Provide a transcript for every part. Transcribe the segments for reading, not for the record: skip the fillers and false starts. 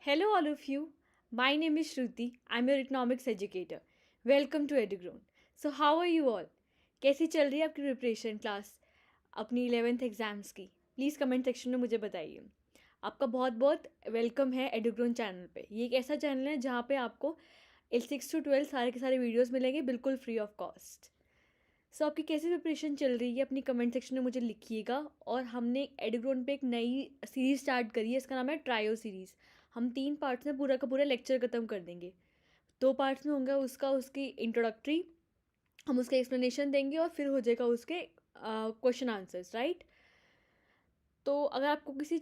Hello, all of you. My name is Shruti. I'm your economics educator. Welcome to Edugrown. So, how are you all? कैसी चल रही है आपकी preparation class अपनी 11th exams की? Please comment section में मुझे बताइए। आपका बहुत बहुत वेलकम है एडुग्रोन चैनल पे। ये एक ऐसा चैनल है जहाँ पे आपको 6 to 12 सारे के सारे वीडियोस मिलेंगे बिल्कुल फ्री ऑफ कॉस्ट। सो आपकी कैसी प्रिपरेशन चल रही है अपनी कमेंट सेक्शन में मुझे लिखिएगा। और हमने एडुग्रोन पे एक नई सीरीज़ स्टार्ट करी है, इसका नाम है ट्रायो सीरीज़। हम 3 पार्ट्स में पूरा का पूरा लेक्चर ख़त्म कर देंगे। 2 पार्ट्स में होंगे उसकी इंट्रोडक्टरी, हम उसके एक्सप्लेनेशन देंगे और फिर हो जाएगा उसके क्वेश्चन आंसर्स, राइट। तो अगर आपको किसी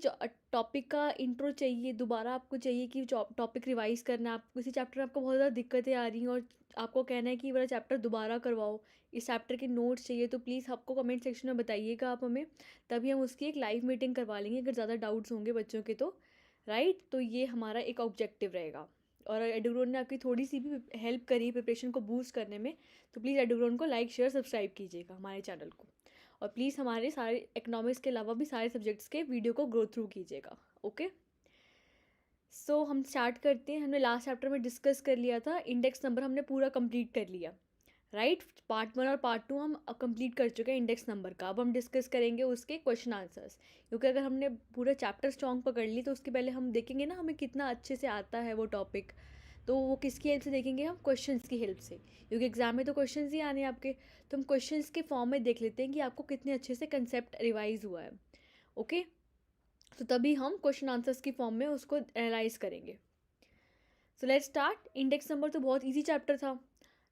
टॉपिक का इंट्रो चाहिए, दोबारा आपको चाहिए कि टॉपिक रिवाइज करना है, आपको किसी चैप्टर में आपको बहुत ज़्यादा दिक्कतें आ रही हैं और आपको कहना है कि ये वाला चैप्टर दोबारा करवाओ, इस चैप्टर के नोट्स चाहिए, तो प्लीज़ आपको कमेंट सेक्शन में बताइएगा आप हमें। तभी हम उसकी एक लाइव मीटिंग करवा लेंगे अगर ज़्यादा डाउट्स होंगे बच्चों के तो, राइट। तो ये हमारा एक ऑब्जेक्टिव रहेगा। और एडुग्रोन ने आपकी थोड़ी सी भी हेल्प करी प्रिपरेशन को बूस्ट करने में, तो प्लीज़ एडुग्रोन को लाइक शेयर सब्सक्राइब कीजिएगा हमारे चैनल को। और प्लीज़ हमारे सारे इकोनॉमिक्स के अलावा भी सारे सब्जेक्ट्स के वीडियो को गो थ्रू कीजिएगा। ओके, सो हम स्टार्ट करते हैं। हमने लास्ट चैप्टर में डिस्कस कर लिया था, इंडेक्स नंबर हमने पूरा कंप्लीट कर लिया, राइट। पार्ट 1 और पार्ट 2 हम कंप्लीट कर चुके हैं इंडेक्स नंबर का। अब हम डिस्कस करेंगे उसके क्वेश्चन आंसर्स, क्योंकि अगर हमने पूरा चैप्टर स्ट्रॉन्ग पकड़ ली तो उसके पहले हम देखेंगे ना हमें कितना अच्छे से आता है वो टॉपिक। तो वो किसकी हेल्प से देखेंगे? हम क्वेश्चंस की हेल्प से, क्योंकि एग्जाम में तो क्वेश्चंस ही आने हैं आपके। तो हम क्वेश्चंस के फॉर्म में देख लेते हैं कि आपको कितने अच्छे से कंसेप्ट रिवाइज हुआ है। ओके, तो तभी हम क्वेश्चन आंसर्स की फॉर्म में उसको एनालाइज करेंगे। सो लेट्स स्टार्ट। इंडेक्स नंबर तो बहुत ईजी चैप्टर था,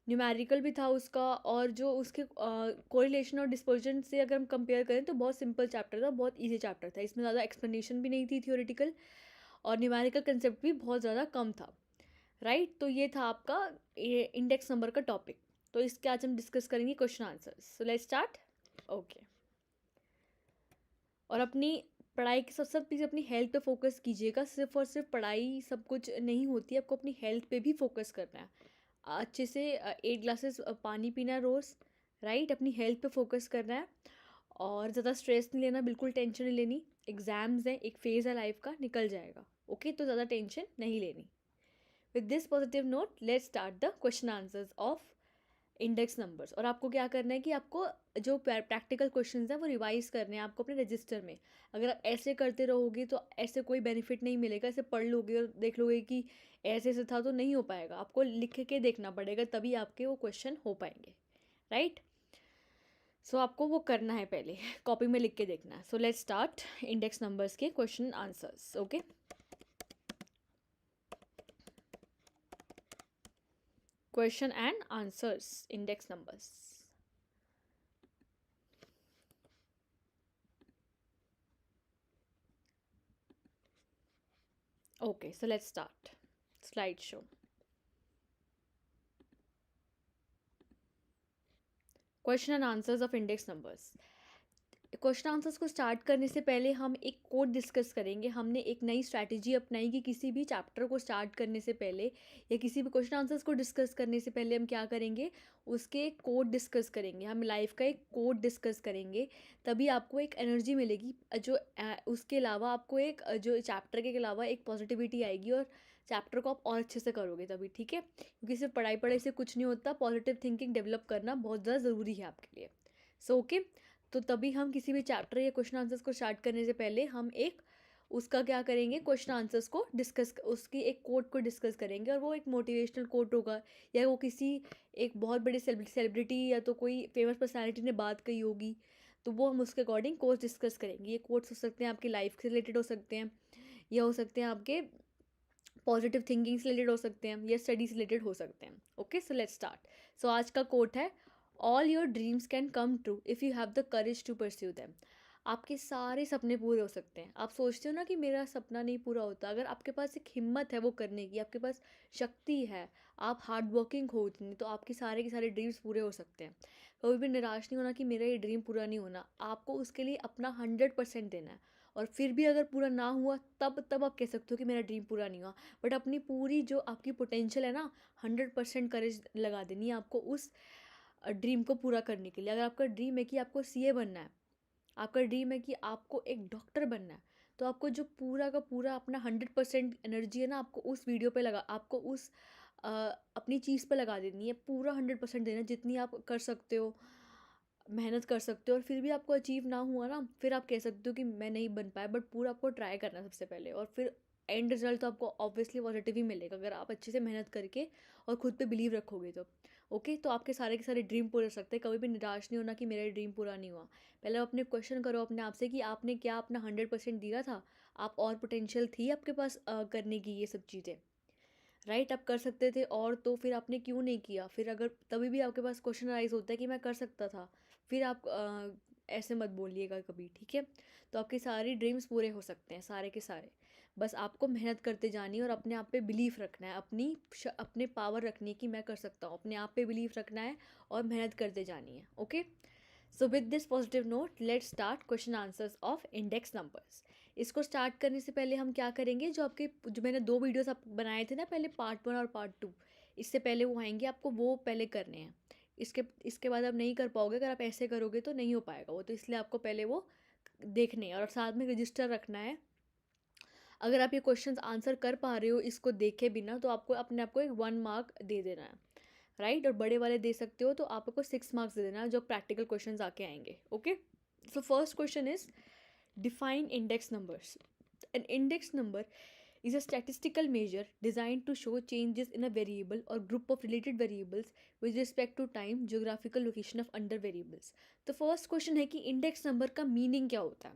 न्यूमेरिकल भी था उसका, और जो उसके कोरिलेशन और डिस्पर्जन से अगर हम कंपेयर करें तो बहुत सिंपल चैप्टर था, बहुत इजी चैप्टर था। इसमें ज़्यादा एक्सप्लेनेशन भी नहीं थी थियोरेटिकल, और न्यूमेरिकल कंसेप्ट भी बहुत ज़्यादा कम था, राइट। तो ये था आपका इंडेक्स नंबर का टॉपिक। तो इसके आज हम डिस्कस करेंगे question answers. So let's start. Okay, और अपनी पढ़ाई के साथ साथ प्लीज़ अपनी हेल्थ पे फोकस कीजिएगा। सिर्फ और सिर्फ पढ़ाई सब कुछ नहीं होती है, आपको अपनी हेल्थ पे भी फोकस करना है। अच्छे से 8 ग्लासेस पानी पीना है रोज़, राइट। अपनी हेल्थ पे फोकस करना है और ज़्यादा स्ट्रेस नहीं लेना, बिल्कुल टेंशन नहीं लेनी। एग्ज़ाम्स हैं, एक फेज़ है लाइफ का, निकल जाएगा। ओके, तो ज़्यादा टेंशन नहीं लेनी। With this positive note let's start the question answers of index numbers. और आपको क्या करना है कि आपको जो प्रैक्टिकल क्वेश्चंस हैं वो रिवाइज करने हैं आपको अपने रजिस्टर में। अगर आप ऐसे करते रहोगे तो ऐसे कोई बेनिफिट नहीं मिलेगा। ऐसे पढ़ लोगे और देख लोगे कि ऐसे ऐसे था तो नहीं हो पाएगा, आपको लिख के देखना पड़ेगा, तभी आपके वो क्वेश्चन हो पाएंगे, राइट। सो आपको वो करना है, पहले कॉपी में लिख के देखना है। So let's start index numbers के question answers. Okay, question and answers, index numbers. Okay, so let's start. Slideshow. Question and answers of index numbers. Question answers को स्टार्ट करने से पहले हम एक कोड डिस्कस करेंगे। हमने एक नई स्ट्रैटेजी अपनाई कि किसी भी चैप्टर को स्टार्ट करने से पहले या किसी भी क्वेश्चन आंसर्स को डिस्कस करने से पहले हम क्या करेंगे, उसके कोड डिस्कस करेंगे। हम लाइफ का एक कोड डिस्कस करेंगे, तभी आपको एक एनर्जी मिलेगी। जो उसके अलावा आपको एक जो चैप्टर के अलावा एक पॉजिटिविटी आएगी और चैप्टर को आप और अच्छे से करोगे तभी, ठीक है। क्योंकि सिर्फ पढ़ाई पढ़ाई से कुछ नहीं होता, पॉजिटिव थिंकिंग डेवलप करना बहुत ज़्यादा ज़रूरी है आपके लिए। सो ओके, तो तभी हम किसी भी चैप्टर या क्वेश्चन आंसर्स को स्टार्ट करने से पहले हम एक उसका क्या करेंगे, क्वेश्चन आंसर्स को डिस्कस, उसकी एक कोट को डिस्कस करेंगे। और वो एक मोटिवेशनल कोट होगा, या वो किसी एक बहुत बड़े सेलिब्रिटी या तो कोई फेमस पर्सनालिटी ने बात कही होगी, तो वो हम उसके अकॉर्डिंग कोट्स डिस्कस करेंगे। ये कोट्स हो सकते हैं आपकी लाइफ से रिलेटेड हो सकते हैं, या हो सकते हैं आपके पॉजिटिव थिंकिंग से रिलेटेड हो सकते हैं, या स्टडी से रिलेटेड हो सकते हैं। Okay, so let's start. So आज का कोट है, all your dreams can come true if you have the courage to pursue them. आपके सारे सपने पूरे हो सकते हैं। आप सोचते हो ना कि मेरा सपना नहीं पूरा होता, अगर आपके पास एक हिम्मत है वो करने की, आपके पास शक्ति है, आप हार्ड वर्किंग हो उतनी, तो आपके सारे के सारे ड्रीम्स पूरे हो सकते हैं। कभी भी निराश नहीं होना कि मेरा ये ड्रीम पूरा नहीं होना, आपको उसके लिए अपना 100% देना है। और फिर भी अगर पूरा ना हुआ तब आप कह सकते हो कि मेरा ड्रीम पूरा नहीं हुआ। बट अपनी पूरी जो आपकी पोटेंशियल है ना, 100% करेज लगा देनी है आपको उस ड्रीम को पूरा करने के लिए। अगर आपका ड्रीम है कि आपको सीए बनना है, आपका ड्रीम है कि आपको एक डॉक्टर बनना है, तो आपको जो पूरा का पूरा अपना 100% एनर्जी है ना, आपको उस वीडियो पे लगा, आपको उस अपनी चीज़ पे लगा देनी है, पूरा 100% देना, जितनी आप कर सकते हो, मेहनत कर सकते हो। और फिर भी आपको अचीव ना हुआ ना, फिर आप कह सकते हो कि मैं नहीं बन पाया, बट पूरा आपको ट्राई करना है सबसे पहले, और फिर एंड रिजल्ट तो आपको ऑब्वियसली पॉजिटिव ही मिलेगा अगर आप अच्छे से मेहनत करके और खुद पे बिलीव रखोगे तो। ओके, तो आपके सारे के सारे ड्रीम पूरे हो सकते हैं। कभी भी निराश नहीं होना कि मेरा ड्रीम पूरा नहीं हुआ। पहले अपने क्वेश्चन करो अपने आप से कि आपने क्या अपना 100% दिया था, आप और पोटेंशियल थी आपके पास करने की ये सब चीज़ें, राइट? आप कर सकते थे, और तो फिर आपने क्यों नहीं किया? फिर अगर तभी भी आपके पास क्वेश्चन राइज होता है कि मैं कर सकता था, फिर आप ऐसे मत बोलिएगा कभी, ठीक है? तो आपके सारी ड्रीम्स पूरे हो सकते हैं, सारे के सारे। बस आपको मेहनत करते जानी है और अपने आप पे बिलीफ रखना है, अपने पावर रखनी है कि मैं कर सकता हूँ, अपने आप पे बिलीफ रखना है और मेहनत करते जानी है। Okay, so with this positive note let's start question answers of index numbers. इसको स्टार्ट करने से पहले हम क्या करेंगे, जो मैंने 2 वीडियोस आप बनाए थे ना पहले, पार्ट 1 और पार्ट 2, इससे पहले वो आएंगे, आपको वो पहले करने हैं। इसके बाद आप नहीं कर पाओगे, अगर आप ऐसे करोगे तो नहीं हो पाएगा वो, तो इसलिए आपको पहले वो देखने हैं और साथ में रजिस्टर रखना है। अगर आप ये क्वेश्चंस आंसर कर पा रहे हो इसको देखे बिना, तो आपको अपने आप को एक 1 मार्क दे देना है, राइट? और बड़े वाले दे सकते हो तो आपको 6 मार्क्स दे देना है, जो प्रैक्टिकल क्वेश्चंस आके आएंगे। Okay, so first question is define index numbers. An index number is a statistical measure designed to show changes in a variable or group of related variables with respect to time, geographical location of under variables. तो first question है कि index number का meaning क्या होता है।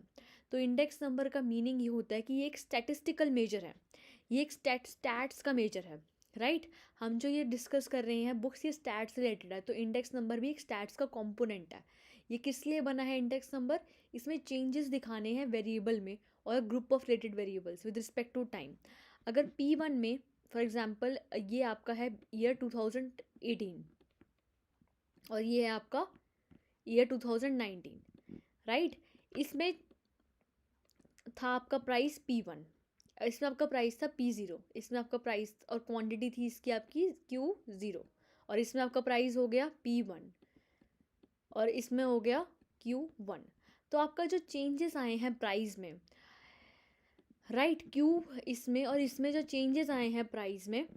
तो index number का meaning ये होता है कि ये एक स्टैटिस्टिकल मेजर है, ये एक स्टैट्स का मेजर है, राइट? हम जो ये डिस्कस कर रहे हैं बुक्स, ये स्टैट्स रिलेटेड है, तो इंडेक्स नंबर भी एक स्टैट्स का कंपोनेंट है। ये किस लिए बना है इंडेक्स नंबर? इसमें चेंजेस दिखाने हैं वेरिएबल में और group of related variables with respect to time. अगर P1 में फॉर एग्जांपल ये आपका है ईयर 2018 और ये है आपका ईयर 2019, राइट? इसमें था आपका प्राइस P1, इसमें आपका प्राइस था P0, इसमें आपका प्राइस और क्वांटिटी थी इसकी आपकी Q0, और इसमें आपका प्राइस हो गया P1 और इसमें हो गया Q1। तो आपका जो चेंजेस आए हैं प्राइस में, राइट, क्यू इसमें और इसमें जो चेंजेस आए हैं प्राइस में,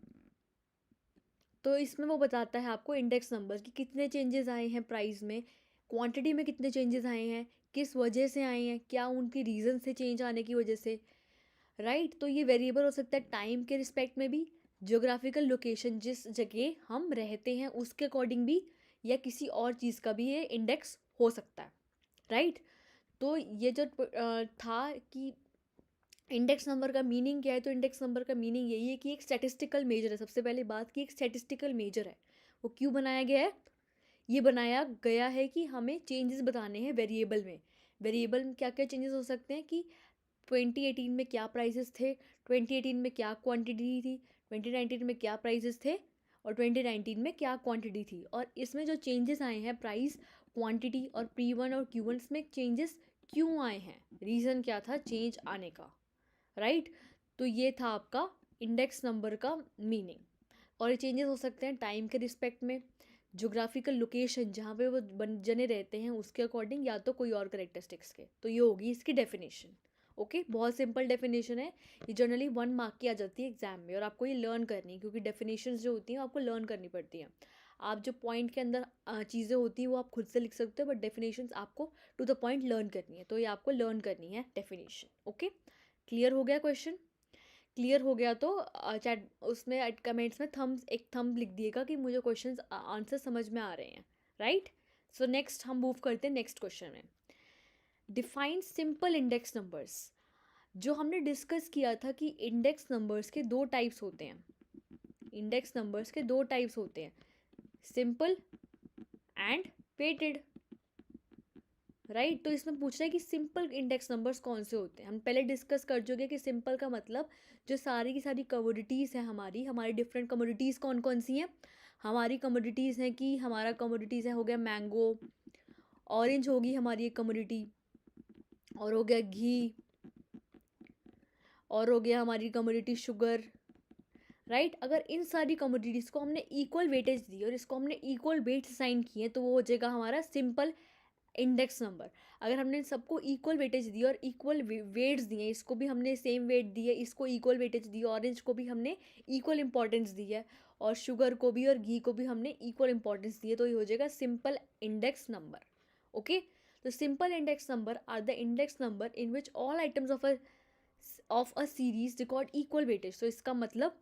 तो इसमें वो बताता है आपको इंडेक्स नंबर कि कितने चेंजेस आए हैं प्राइस में, क्वांटिटी में कितने चेंजेस आए हैं, किस वजह से आए हैं, क्या उनकी रीज़न से चेंज आने की वजह से, राइट? तो ये वेरिएबल हो सकता है टाइम के रिस्पेक्ट में भी, ज्योग्राफिकल लोकेशन जिस जगह हम रहते हैं उसके अकॉर्डिंग भी, या किसी और चीज़ का भी ये इंडेक्स हो सकता है, राइट? तो ये जो था कि इंडेक्स नंबर का मीनिंग क्या है, तो इंडेक्स नंबर का मीनिंग यही है कि एक स्टैटिस्टिकल मेजर है। सबसे पहले बात की, एक स्टैटिस्टिकल मेजर है। वो क्यों बनाया गया है? ये बनाया गया है कि हमें चेंजेस बताने हैं वेरिएबल में। वेरिएबल में क्या क्या चेंजेस हो सकते हैं कि 2018 में क्या प्राइसेस थे, 2018 में क्या क्वांटिटी थी, 2019 में क्या प्राइसेस थे, और 2019 में क्या क्वांटिटी थी। और इसमें जो चेंजेस आए हैं प्राइस, क्वांटिटी और P1 और Q1 में चेंजेस क्यों आए हैं, रीज़न क्या था चेंज आने का, राइट? तो ये था आपका इंडेक्स नंबर का मीनिंग। और ये चेंजेस हो सकते हैं टाइम के रिस्पेक्ट में, जोग्राफिकल लोकेशन जहाँ पे वो जने रहते हैं उसके अकॉर्डिंग, या तो कोई और करेक्टरिस्टिक्स के। तो ये होगी इसकी डेफिनेशन। ओके, बहुत सिंपल डेफिनेशन है, ये जनरली 1 मार्क की आ जाती है एग्जाम में, और आपको ये लर्न करनी है क्योंकि डेफिनेशंस जो होती हैं आपको लर्न करनी पड़ती हैं। आप जो पॉइंट के अंदर चीज़ें होती हैं वो आप खुद से लिख सकते हो, बट डेफिनेशंस आपको टू द पॉइंट लर्न करनी है, तो ये आपको लर्न करनी है डेफिनेशन। ओके, क्लियर हो गया क्वेश्चन? क्लियर हो गया तो चैट उसमें कमेंट्स में एक थम्स लिख दिएगा कि मुझे क्वेश्चंस आंसर समझ में आ रहे हैं, राइट? सो नेक्स्ट हम मूव करते हैं नेक्स्ट क्वेश्चन में। Define simple index numbers. जो हमने डिस्कस किया था कि इंडेक्स नंबर्स के 2 टाइप्स होते हैं, इंडेक्स नंबर्स के 2 टाइप्स होते हैं, सिंपल एंड वेटेड, राइट? तो इसमें पूछ रहा है कि सिंपल इंडेक्स नंबर्स कौन से होते हैं। हम पहले डिस्कस कर चुके कि सिंपल का मतलब जो सारी की सारी कमोडिटीज़ हैं, हमारी डिफरेंट कमोडिटीज़ कौन कौन सी हैं। हमारी कमोडिटीज़ हैं कि हमारा कमोडिटीज़ है, हो गया मैंगो, ऑरेंज होगी हमारी एक कमोडिटी, और हो गया घी, और हो गया हमारी कमोडिटी शुगर, राइट? अगर इन सारी कमोडिटीज़ को हमने इक्वल वेटेज दी और इसको हमने इक्वल वेट साइन किए तो वो हो जाएगा हमारा सिंपल इंडेक्स नंबर। अगर हमने सबको इक्वल वेटेज दी और इक्वल वेट्स दिए, इसको भी हमने सेम वेट दी है, इसको इक्वल वेटेज दी, ऑरेंज को भी हमने इक्वल इंपॉर्टेंस दी है, और शुगर को भी और घी को भी हमने इक्वल इंपॉर्टेंस दी है, तो ये हो जाएगा सिंपल इंडेक्स नंबर। ओके, तो simple index number are the index number in which all items of a series record equal weightage. तो इसका मतलब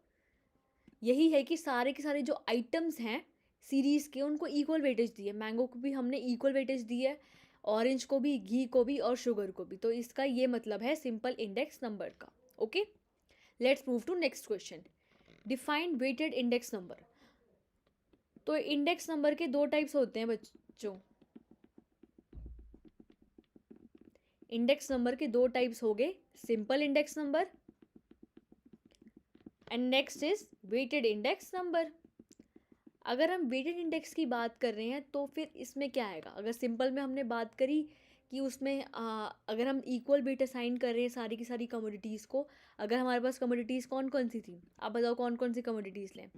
यही है कि सारे के सारे जो आइटम्स हैं सीरीज़ के, उनको इक्वल वेटेज दी है। मैंगो को भी हमने इक्वल वेटेज दी है, ऑरेंज को भी, घी को भी और शुगर को भी। तो इसका ये मतलब है सिंपल इंडेक्स नंबर का। Okay, let's move to next question. Define weighted index number. तो इंडेक्स नंबर के दो टाइप्स होते हैं बच्चों। इंडेक्स नंबर के दो टाइप्स हो गए, simple index number and next is weighted index number. अगर हम वेटेड इंडेक्स की बात कर रहे हैं तो फिर इसमें क्या आएगा? अगर सिंपल में हमने बात करी कि उसमें अगर हम इक्वल वेट असाइन कर रहे हैं सारी की सारी कमोडिटीज़ को, अगर हमारे पास कमोडिटीज़ कौन कौन सी थी, आप बताओ कौन कौन सी कमोडिटीज़ लें?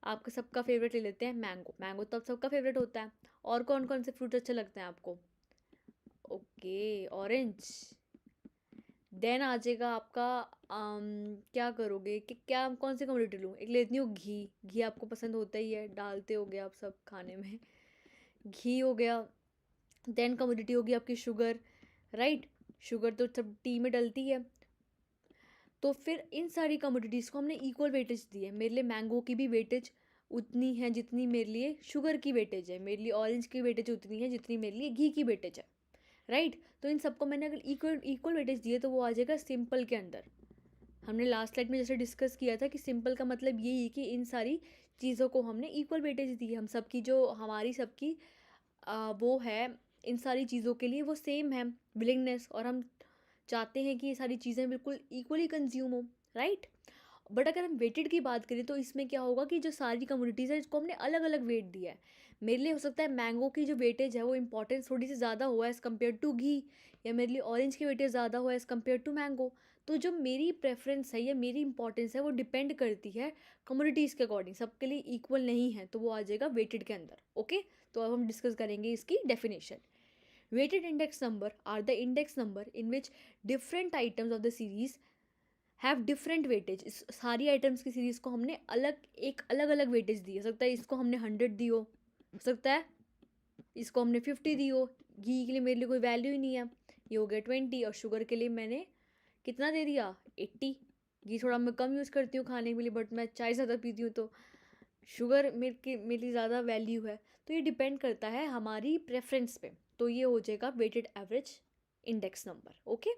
आपका सबका फेवरेट ले लेते हैं मैंगो। मैंगो तो अब सबका फेवरेट होता है। और कौन कौन से फ्रूट अच्छे लगते हैं आपको? Okay, orange. देन आ जाएगा आपका क्या करोगे कि क्या कौन सी कमोडिटी लूँ? एक लेती हूँ घी। घी आपको पसंद होता ही है, डालते हो गए आप सब खाने में। घी हो गया। देन कमोडिटी होगी आपकी शुगर, राइट? शुगर तो सब टी में डलती है। तो फिर इन सारी कमोडिटीज़ को हमने इक्वल वेटेज दी है। मेरे लिए मैंगो की भी वेटेज उतनी है जितनी मेरे लिए शुगर की वेटेज है, मेरे लिए ऑरेंज की वेटेज उतनी है जितनी मेरे लिए घी की वेटेज है, राइट? तो इन सबको मैंने अगर इक्वल इक्वल वेटेज दिए तो वो आ जाएगा सिंपल के अंदर। हमने लास्ट स्लाइड में जैसे डिस्कस किया था कि सिंपल का मतलब यही है कि इन सारी चीज़ों को हमने इक्वल वेटेज दी है। हम सबकी जो हमारी सबकी वो है, इन सारी चीज़ों के लिए वो सेम है विलिंगनेस, और हम चाहते हैं कि ये सारी चीज़ें बिल्कुल इक्वली कंज्यूम हो, राइट? बट अगर हम वेटेड की बात करें तो इसमें क्या होगा कि जो सारी कम्युनिटीज़ है इसको हमने अलग अलग वेट दिया है। मेरे लिए हो सकता है मैंगो की जो वेटेज है वो इंपॉर्टेंस थोड़ी सी ज़्यादा हुआ एज़ कम्पेयर टू घी, या मेरे लिए ऑरेंज की वेटेज ज़्यादा हुआ एज़ कम्पेयर टू मैंगो। तो जो मेरी प्रेफरेंस है या मेरी इंपॉर्टेंस है वो डिपेंड करती है कम्युनिटीज़ के अकॉर्डिंग, सबके लिए इक्वल नहीं है, तो वो आ जाएगा वेटेड के अंदर। ओके, तो अब हम डिस्कस करेंगे इसकी definition. Weighted index number are the index number in which different items of the series have different weightage. इस सारी आइटम्स की सीरीज़ को हमने अलग अलग वेटेज दी। हो सकता है इसको हमने 100 दी हो सकता है इसको हमने 50 दी हो। घी के लिए मेरे लिए कोई वैल्यू ही नहीं है, ये हो गया 20, और शुगर के लिए मैंने कितना दे दिया? 80। घी थोड़ा मैं कम यूज़ करती हूँ खाने के लिए, बट मैं चाय ज़्यादा पीती हूँ, तो शुगर मेरी ज़्यादा वैल्यू है। तो ये डिपेंड करता है हमारी प्रेफरेंस पे। तो ये हो जाएगा weighted average index number. Okay,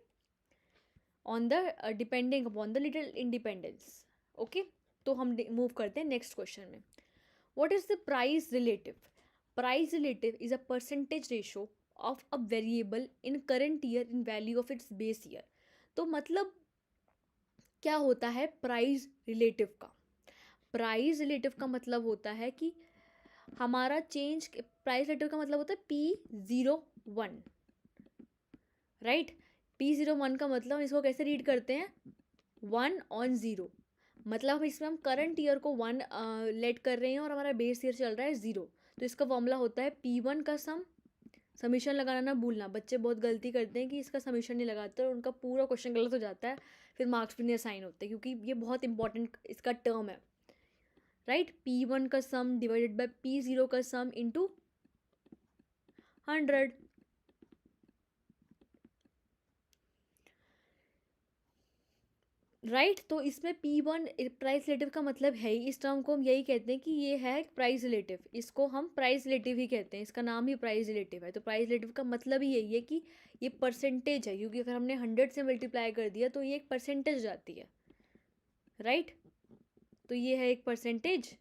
on the depending upon the little independence. Okay, तो हम मूव करते हैं नेक्स्ट क्वेश्चन में। What is the price relative? Price relative is a percentage ratio of a variable in current year in value of its base year. तो मतलब क्या होता है प्राइस रिलेटिव का? प्राइस रिलेटिव का मतलब होता है कि हमारा चेंज, प्राइस रिलेटिव का मतलब होता है P01, राइट? P01 का मतलब इसको कैसे रीड करते हैं? 1/0। मतलब इसमें हम करंट ईयर को 1 लेट कर रहे हैं और हमारा बेस ईयर चल रहा है 0। तो इसका फॉर्मूला होता है P1 का सम। समीशन लगाना ना भूलना, बच्चे बहुत गलती करते हैं कि इसका समीशन नहीं लगाते और उनका पूरा क्वेश्चन गलत हो जाता है, फिर मार्क्स भी नहीं असाइन होते, क्योंकि ये बहुत इंपॉर्टेंट इसका टर्म है, राइट? P1 का सम डिवाइडेड बाय P0 का सम इंटू 100। राइट, तो इसमें P1 प्राइस रिलेटिव का मतलब है ही, इस टर्म को हम यही कहते हैं कि ये है प्राइस रिलेटिव, इसको हम प्राइस रिलेटिव ही कहते हैं, इसका नाम ही प्राइस रिलेटिव है। तो प्राइस रिलेटिव का मतलब ही यही है कि ये परसेंटेज है, क्योंकि अगर हमने 100 से मल्टीप्लाई कर दिया तो ये एक परसेंटेज हो जाती है, राइट? तो ये है एक परसेंटेज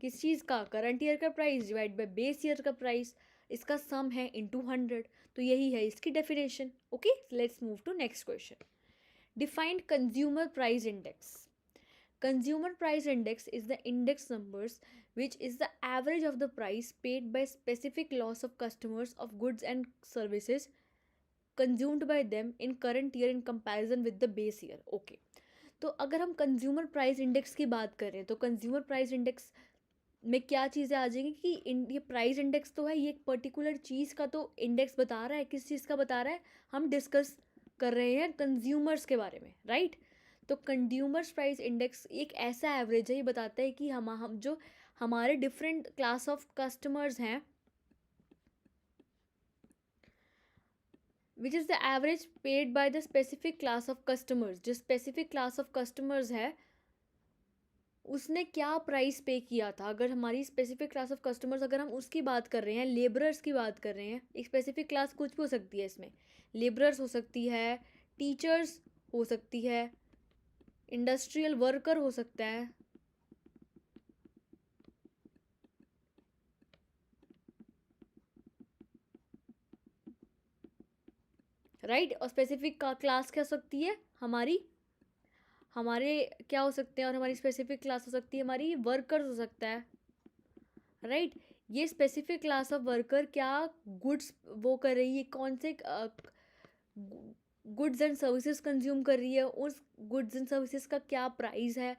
किस चीज़ का? करंट ईयर का price divide by base year का प्राइस, इसका सम है इंटू 100। तो यही है इसकी definition. Okay, let's move to next question. Defined consumer price index. Consumer price index is the index numbers which is the average of the price paid by specific loss of customers of goods and services consumed by them in current year in comparison with the base year. Okay, तो अगर हम consumer price index की बात करें तो consumer price index में क्या चीज़ें आ जाएंगी कि ये प्राइस इंडेक्स तो है, ये एक पर्टिकुलर चीज़ का तो इंडेक्स बता रहा है, किस चीज़ का बता रहा है, हम डिस्कस कर रहे हैं कंज्यूमर्स के बारे में, राइट। तो कंज्यूमर्स प्राइस इंडेक्स एक ऐसा एवरेज है, ये बताता है कि हम जो हमारे डिफरेंट क्लास ऑफ कस्टमर्स हैं, which is the average paid by the specific class of customers. जो स्पेसिफिक क्लास ऑफ कस्टमर्स है उसने क्या प्राइस पे किया था। अगर हमारी स्पेसिफिक क्लास ऑफ कस्टमर्स, अगर हम उसकी बात कर रहे हैं, लेबरर्स की बात कर रहे हैं, एक स्पेसिफिक क्लास कुछ भी हो सकती है इसमें, लेबरर्स हो सकती है, टीचर्स हो सकती है, इंडस्ट्रियल वर्कर हो सकता है, राइट। और स्पेसिफिक क्लास क्या हो सकती है हमारी, हमारे क्या हो सकते हैं, और हमारी स्पेसिफिक क्लास हो सकती है हमारी वर्कर्स हो सकता है, राइट। ये स्पेसिफिक क्लास ऑफ वर्कर क्या गुड्स वो कर रही है, कौन से गुड्स एंड सर्विसेज कंज्यूम कर रही है, उस गुड्स एंड सर्विसेज का क्या प्राइस है,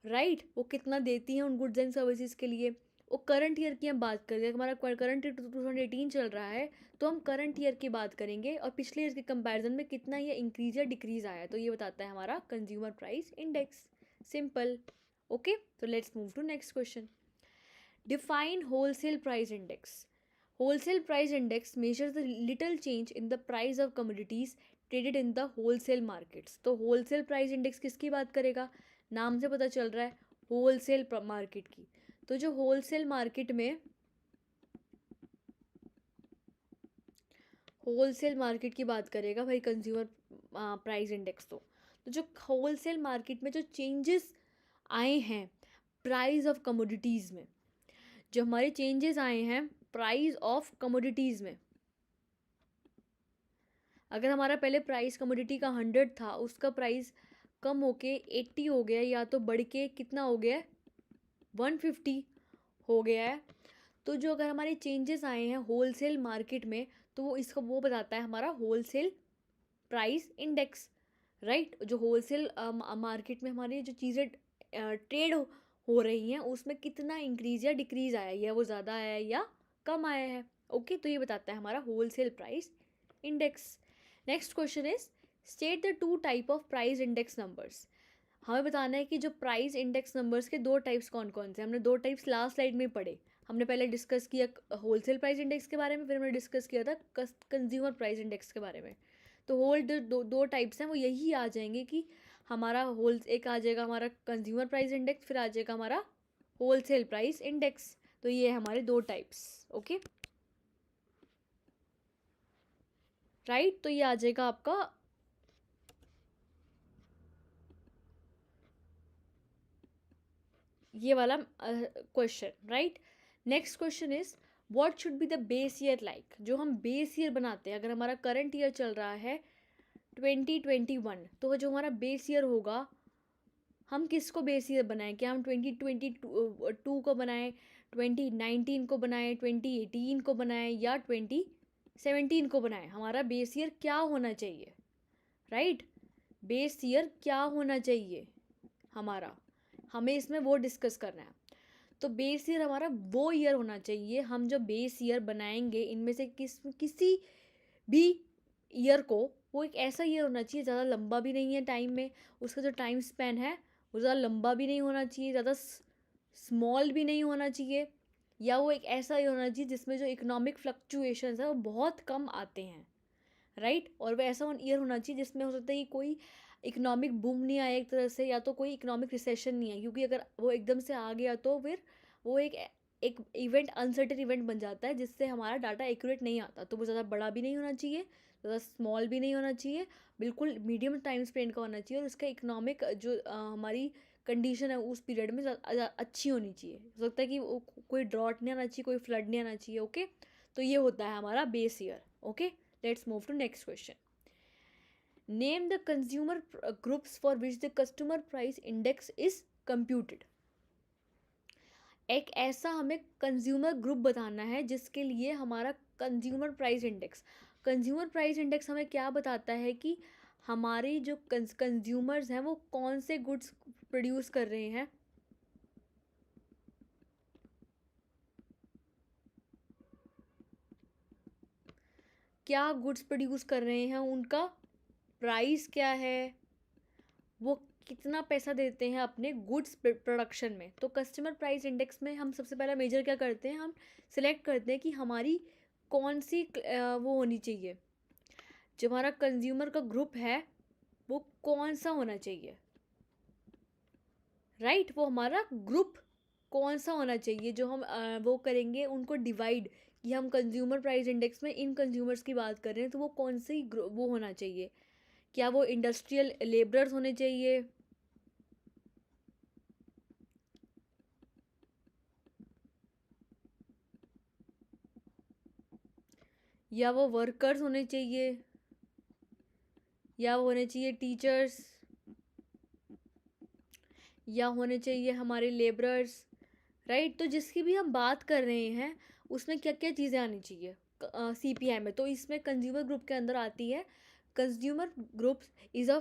राइट। वो कितना देती हैं उन गुड्स एंड सर्विसेज के लिए। वो करंट ईयर की हम बात करें, हमारा करंट ईयर 2018 चल रहा है, तो हम करंट ईयर की बात करेंगे और पिछले ईयर के कंपैरिजन में कितना ये इंक्रीज या डिक्रीज आया है, तो ये बताता है हमारा consumer price index. Simple. Okay, तो let's move to next question. Define wholesale price index. Wholesale price index measures the little change in the price of commodities traded in the wholesale markets. तो wholesale price index किसकी बात करेगा, नाम से पता चल रहा है wholesale मार्केट की। तो जो wholesale मार्केट में, होलसेल मार्केट की बात करेगा भाई कंज्यूमर प्राइस इंडेक्स। तो जो होलसेल मार्केट में जो चेंजेस आए हैं प्राइस ऑफ कमोडिटीज़ में, जो हमारे चेंजेस आए हैं प्राइस ऑफ कमोडिटीज़ में, अगर हमारा पहले प्राइस कमोडिटी का 100 था, उसका प्राइस कम होके 80 हो गया, या तो बढ़ के कितना हो गया है 150 हो गया है। तो जो अगर हमारे चेंजेस आए हैं होलसेल मार्केट में, तो वो इसको वो बताता है हमारा होलसेल प्राइस इंडेक्स, राइट। जो होलसेल मार्केट में हमारी जो चीज़ें ट्रेड हो रही हैं उसमें कितना इंक्रीज या डिक्रीज आया है, या वो ज़्यादा आया है या कम आया है। ओके, तो ये बताता है हमारा wholesale price index. Next question is state the 2 type of price index numbers. हमें बताना है कि जो प्राइस इंडेक्स नंबर्स के 2 टाइप्स कौन कौन से। हमने 2 टाइप्स लास्ट स्लाइड में पढ़े। हमने पहले डिस्कस किया होलसेल प्राइस इंडेक्स के बारे में, फिर हमने डिस्कस किया था कंज्यूमर प्राइस इंडेक्स के बारे में। तो दो टाइप्स हैं, वो यही आ जाएंगे कि हमारा एक आ जाएगा हमारा कंज्यूमर प्राइस इंडेक्स, फिर आ जाएगा हमारा होलसेल प्राइस इंडेक्स। तो ये है हमारे 2 टाइप्स। Okay, right. तो ये आ जाएगा आपका ये वाला question, right. Next question is what should be the base year like. जो हम बेस ईयर बनाते हैं, अगर हमारा करंट ईयर चल रहा है 2021, तो जो हमारा बेस ईयर होगा, हम किसको बेस ईयर बनाएं, क्या हम 2022 को बनाएं, 2019 को बनाएं, 2018 को बनाएं, या 2017 को बनाएं। हमारा बेस ईयर क्या होना चाहिए, राइट। बेस ईयर क्या होना चाहिए हमारा, हमें इसमें वो डिस्कस करना है। तो बेस ईयर हमारा वो ईयर होना चाहिए, हम जो बेस ईयर बनाएंगे इनमें से किसी भी ईयर को, वो एक ऐसा ईयर होना चाहिए ज़्यादा लंबा भी नहीं है टाइम में, उसका जो टाइम स्पैन है वो ज़्यादा लंबा भी नहीं होना चाहिए, ज़्यादा स्मॉल भी नहीं होना चाहिए, या वो एक ऐसा ईयर होना चाहिए जिसमें जो इकोनॉमिक फ्लक्चुएशंस है वो बहुत कम आते हैं, राइट। और वो ऐसा ईयर होना चाहिए जिसमें हो सकता है कि कोई इकोनॉमिक बूम नहीं आया एक तरह से, या तो कोई इकोनॉमिक रिसेशन नहीं है, क्योंकि अगर वो एकदम से आ गया तो फिर वो एक इवेंट अनसर्टेन इवेंट बन जाता है जिससे हमारा डाटा एक्यूरेट नहीं आता। तो वो ज़्यादा बड़ा भी नहीं होना चाहिए, ज़्यादा स्मॉल भी नहीं होना चाहिए, बिल्कुल मीडियम टाइम स्पेन का होना चाहिए, और उसका इकोनॉमिक जो हमारी कंडीशन है उस पीरियड में अच्छी होनी चाहिए। हो सकता है कि कोई ड्रॉट नहीं आना चाहिए, कोई फ्लड नहीं आना चाहिए। ओके, तो ये होता है हमारा base year. Okay, let's move to next question. Name the consumer groups for which the customer price index is computed. एक ऐसा हमें कंज्यूमर ग्रुप बताना है जिसके लिए हमारा कंज्यूमर प्राइस इंडेक्स हमें क्या बताता है कि हमारी जो कंज्यूमर्स हैं वो कौन से गुड्स प्रोड्यूस कर रहे हैं, क्या गुड्स प्रोड्यूस कर रहे हैं, उनका प्राइस क्या है, वो कितना पैसा देते हैं अपने गुड्स प्रोडक्शन में। तो कस्टमर प्राइस इंडेक्स में हम सबसे पहला मेजर क्या करते हैं, हम सिलेक्ट करते हैं कि हमारी कौन सी वो होनी चाहिए, जो हमारा कंज्यूमर का ग्रुप है वो कौन सा होना चाहिए, राइट। वो हमारा ग्रुप कौन सा होना चाहिए, जो हम वो करेंगे उनको डिवाइड, कि हम कंज्यूमर प्राइस इंडेक्स में इन कंज्यूमर्स की बात कर रहे हैं तो वो कौन सी वो होना चाहिए। क्या वो इंडस्ट्रियल लेबरर्स होने चाहिए, या वो वर्कर्स होने चाहिए, या वो होने चाहिए टीचर्स, या होने चाहिए हमारे लेबरर्स, राइट। तो जिसकी भी हम बात कर रहे हैं उसमें क्या क्या चीज़ें आनी चाहिए सीपीआई में। तो इसमें कंज्यूमर ग्रुप के अंदर आती है, consumer groups is a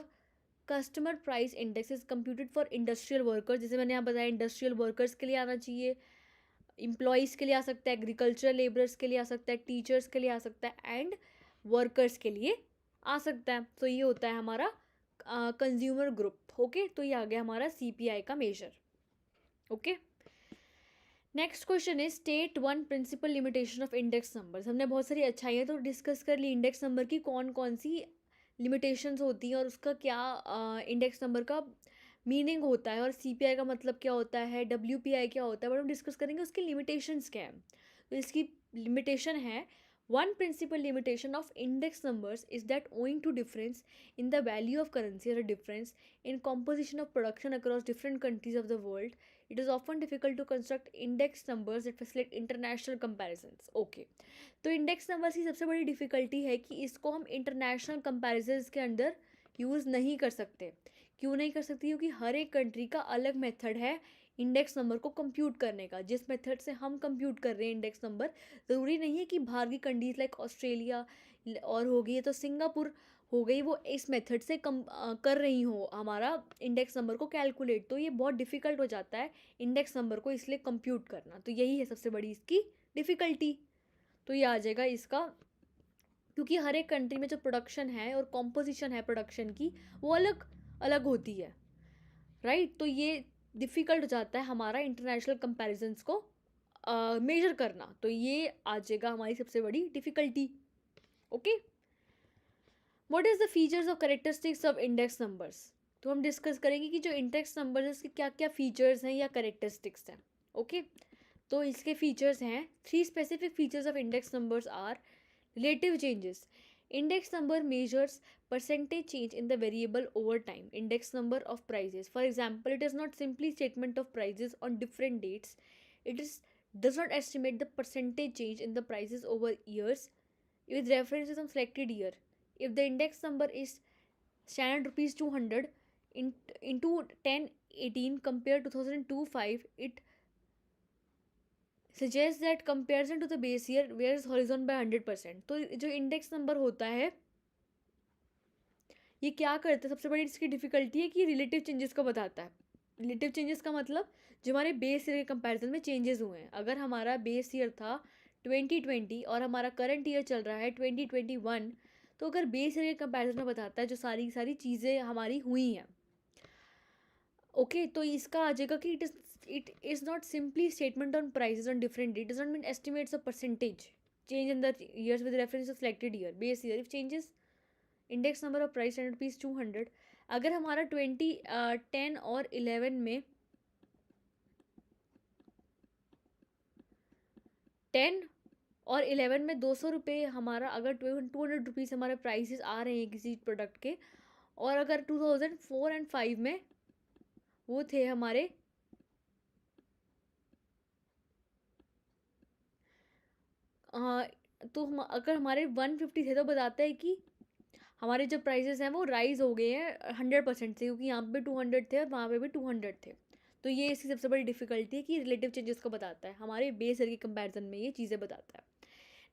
customer price index is computed for industrial workers. जैसे मैंने यहाँ बताया, इंडस्ट्रियल वर्कर्स के लिए आना चाहिए, एम्प्लॉयज़ के लिए आ सकता है, एग्रीकल्चर लेबरर्स के लिए आ सकता है, टीचर्स के लिए आ सकता है, एंड वर्कर्स के लिए आ सकता है। तो ये होता है हमारा कंज्यूमर ग्रुप। ओके, तो ये आ गया हमारा सीपीआई का measure. Okay, next question is state one principal limitation of index numbers. हमने बहुत सारी अच्छाइयाँ तो डिस्कस कर ली इंडेक्स नंबर की, कौन कौन सी लिमिटेशंस होती हैं और उसका क्या इंडेक्स नंबर का मीनिंग होता है, और सीपीआई का मतलब क्या होता है, डब्ल्यूपीआई क्या होता है, बट हम डिस्कस करेंगे उसकी लिमिटेशंस क्या है। तो इसकी लिमिटेशन है, one principal limitation of index numbers is that owing to difference in the value of currency और difference in composition of production across different countries of the world, it is often difficult to construct index numbers that facilitate international comparisons. Okay, तो index numbers की सबसे बड़ी difficulty है कि इसको हम international comparisons के अंदर यूज़ नहीं कर सकते। क्यों नहीं कर सकते? क्योंकि हर एक कंट्री का अलग मेथड है इंडेक्स नंबर को कंप्यूट करने का। जिस मेथड से हम कंप्यूट कर रहे हैं इंडेक्स नंबर, ज़रूरी नहीं है कि बाहर की कंट्रीज लाइक ऑस्ट्रेलिया और हो गई है तो सिंगापुर हो गई, वो इस मेथड से कर रही हो हमारा इंडेक्स नंबर को कैलकुलेट। तो ये बहुत डिफ़िकल्ट हो जाता है इंडेक्स नंबर को इसलिए कंप्यूट करना। तो यही है सबसे बड़ी इसकी डिफ़िकल्टी। तो ये आ जाएगा इसका, क्योंकि हर एक कंट्री में जो प्रोडक्शन है और कॉम्पोजिशन है प्रोडक्शन की वो अलग अलग होती है, राइट। तो ये डिफ़िकल्ट हो जाता है हमारा इंटरनेशनल कंपैरिजन्स को मेजर करना। तो ये आ जाएगा हमारी सबसे बड़ी difficulty. Okay, what is the features और करेक्टरिस्टिक्स ऑफ इंडेक्स नंबर्स। तो हम डिस्कस करेंगे कि जो इंडेक्स नंबर है उसके क्या क्या फीचर्स हैं या करेक्टरिस्टिक्स हैं। ओके, तो इसके फीचर्स हैं, three specific features of index numbers are relative changes. Index number measures percentage change in the variable over time. Index number of prices, for example, it is not simply statement of prices on different dates. It is does not estimate the percentage change in the prices over years with reference to some selected year. If the index number is standard rupees 200 into 1018 compared to 2002-5, it suggests that comparison to the base year varies horizon by 100%. तो जो index number होता है ये क्या करता है, सबसे बड़ी इसकी डिफ़िकल्टी है कि रिलेटिव चेंजेस को बताता है। रिलेटिव चेंजेस का मतलब जो हमारे बेस ईयर के कंपैरिजन में चेंजेस हुए हैं। अगर हमारा बेस ईयर था 2020 और हमारा करंट ईयर चल रहा है 2021, तो अगर बेस ईयर के कंपैरिजन में बताता है जो सारी की सारी चीज़ें हमारी हुई हैं। ओके, तो इसका आ जाएगा कि it is not simply statement on prices on different date, does not mean estimates a percentage change in the years with reference to selected year base year if changes index number of price standard rupees 200। अगर हमारा 10 और 11 में 10 और 11 में 200 रुपये हमारा, अगर 200 rupees हमारे प्राइसेस आ रहे हैं किसी प्रोडक्ट के, और अगर 2004 एंड 5 में वो थे हमारे तो अगर हमारे 150 थे तो बताता है कि हमारे जो प्राइसेस हैं वो राइज़ हो गए हैं 100% से, क्योंकि यहाँ पे 200 थे और वहाँ पे भी 200 थे। तो ये इसकी सबसे बड़ी डिफ़िकल्टी है कि रिलेटिव चेंजेस को बताता है, हमारे बेस ईयर के कंपैरिजन में ये चीज़ें बताता है।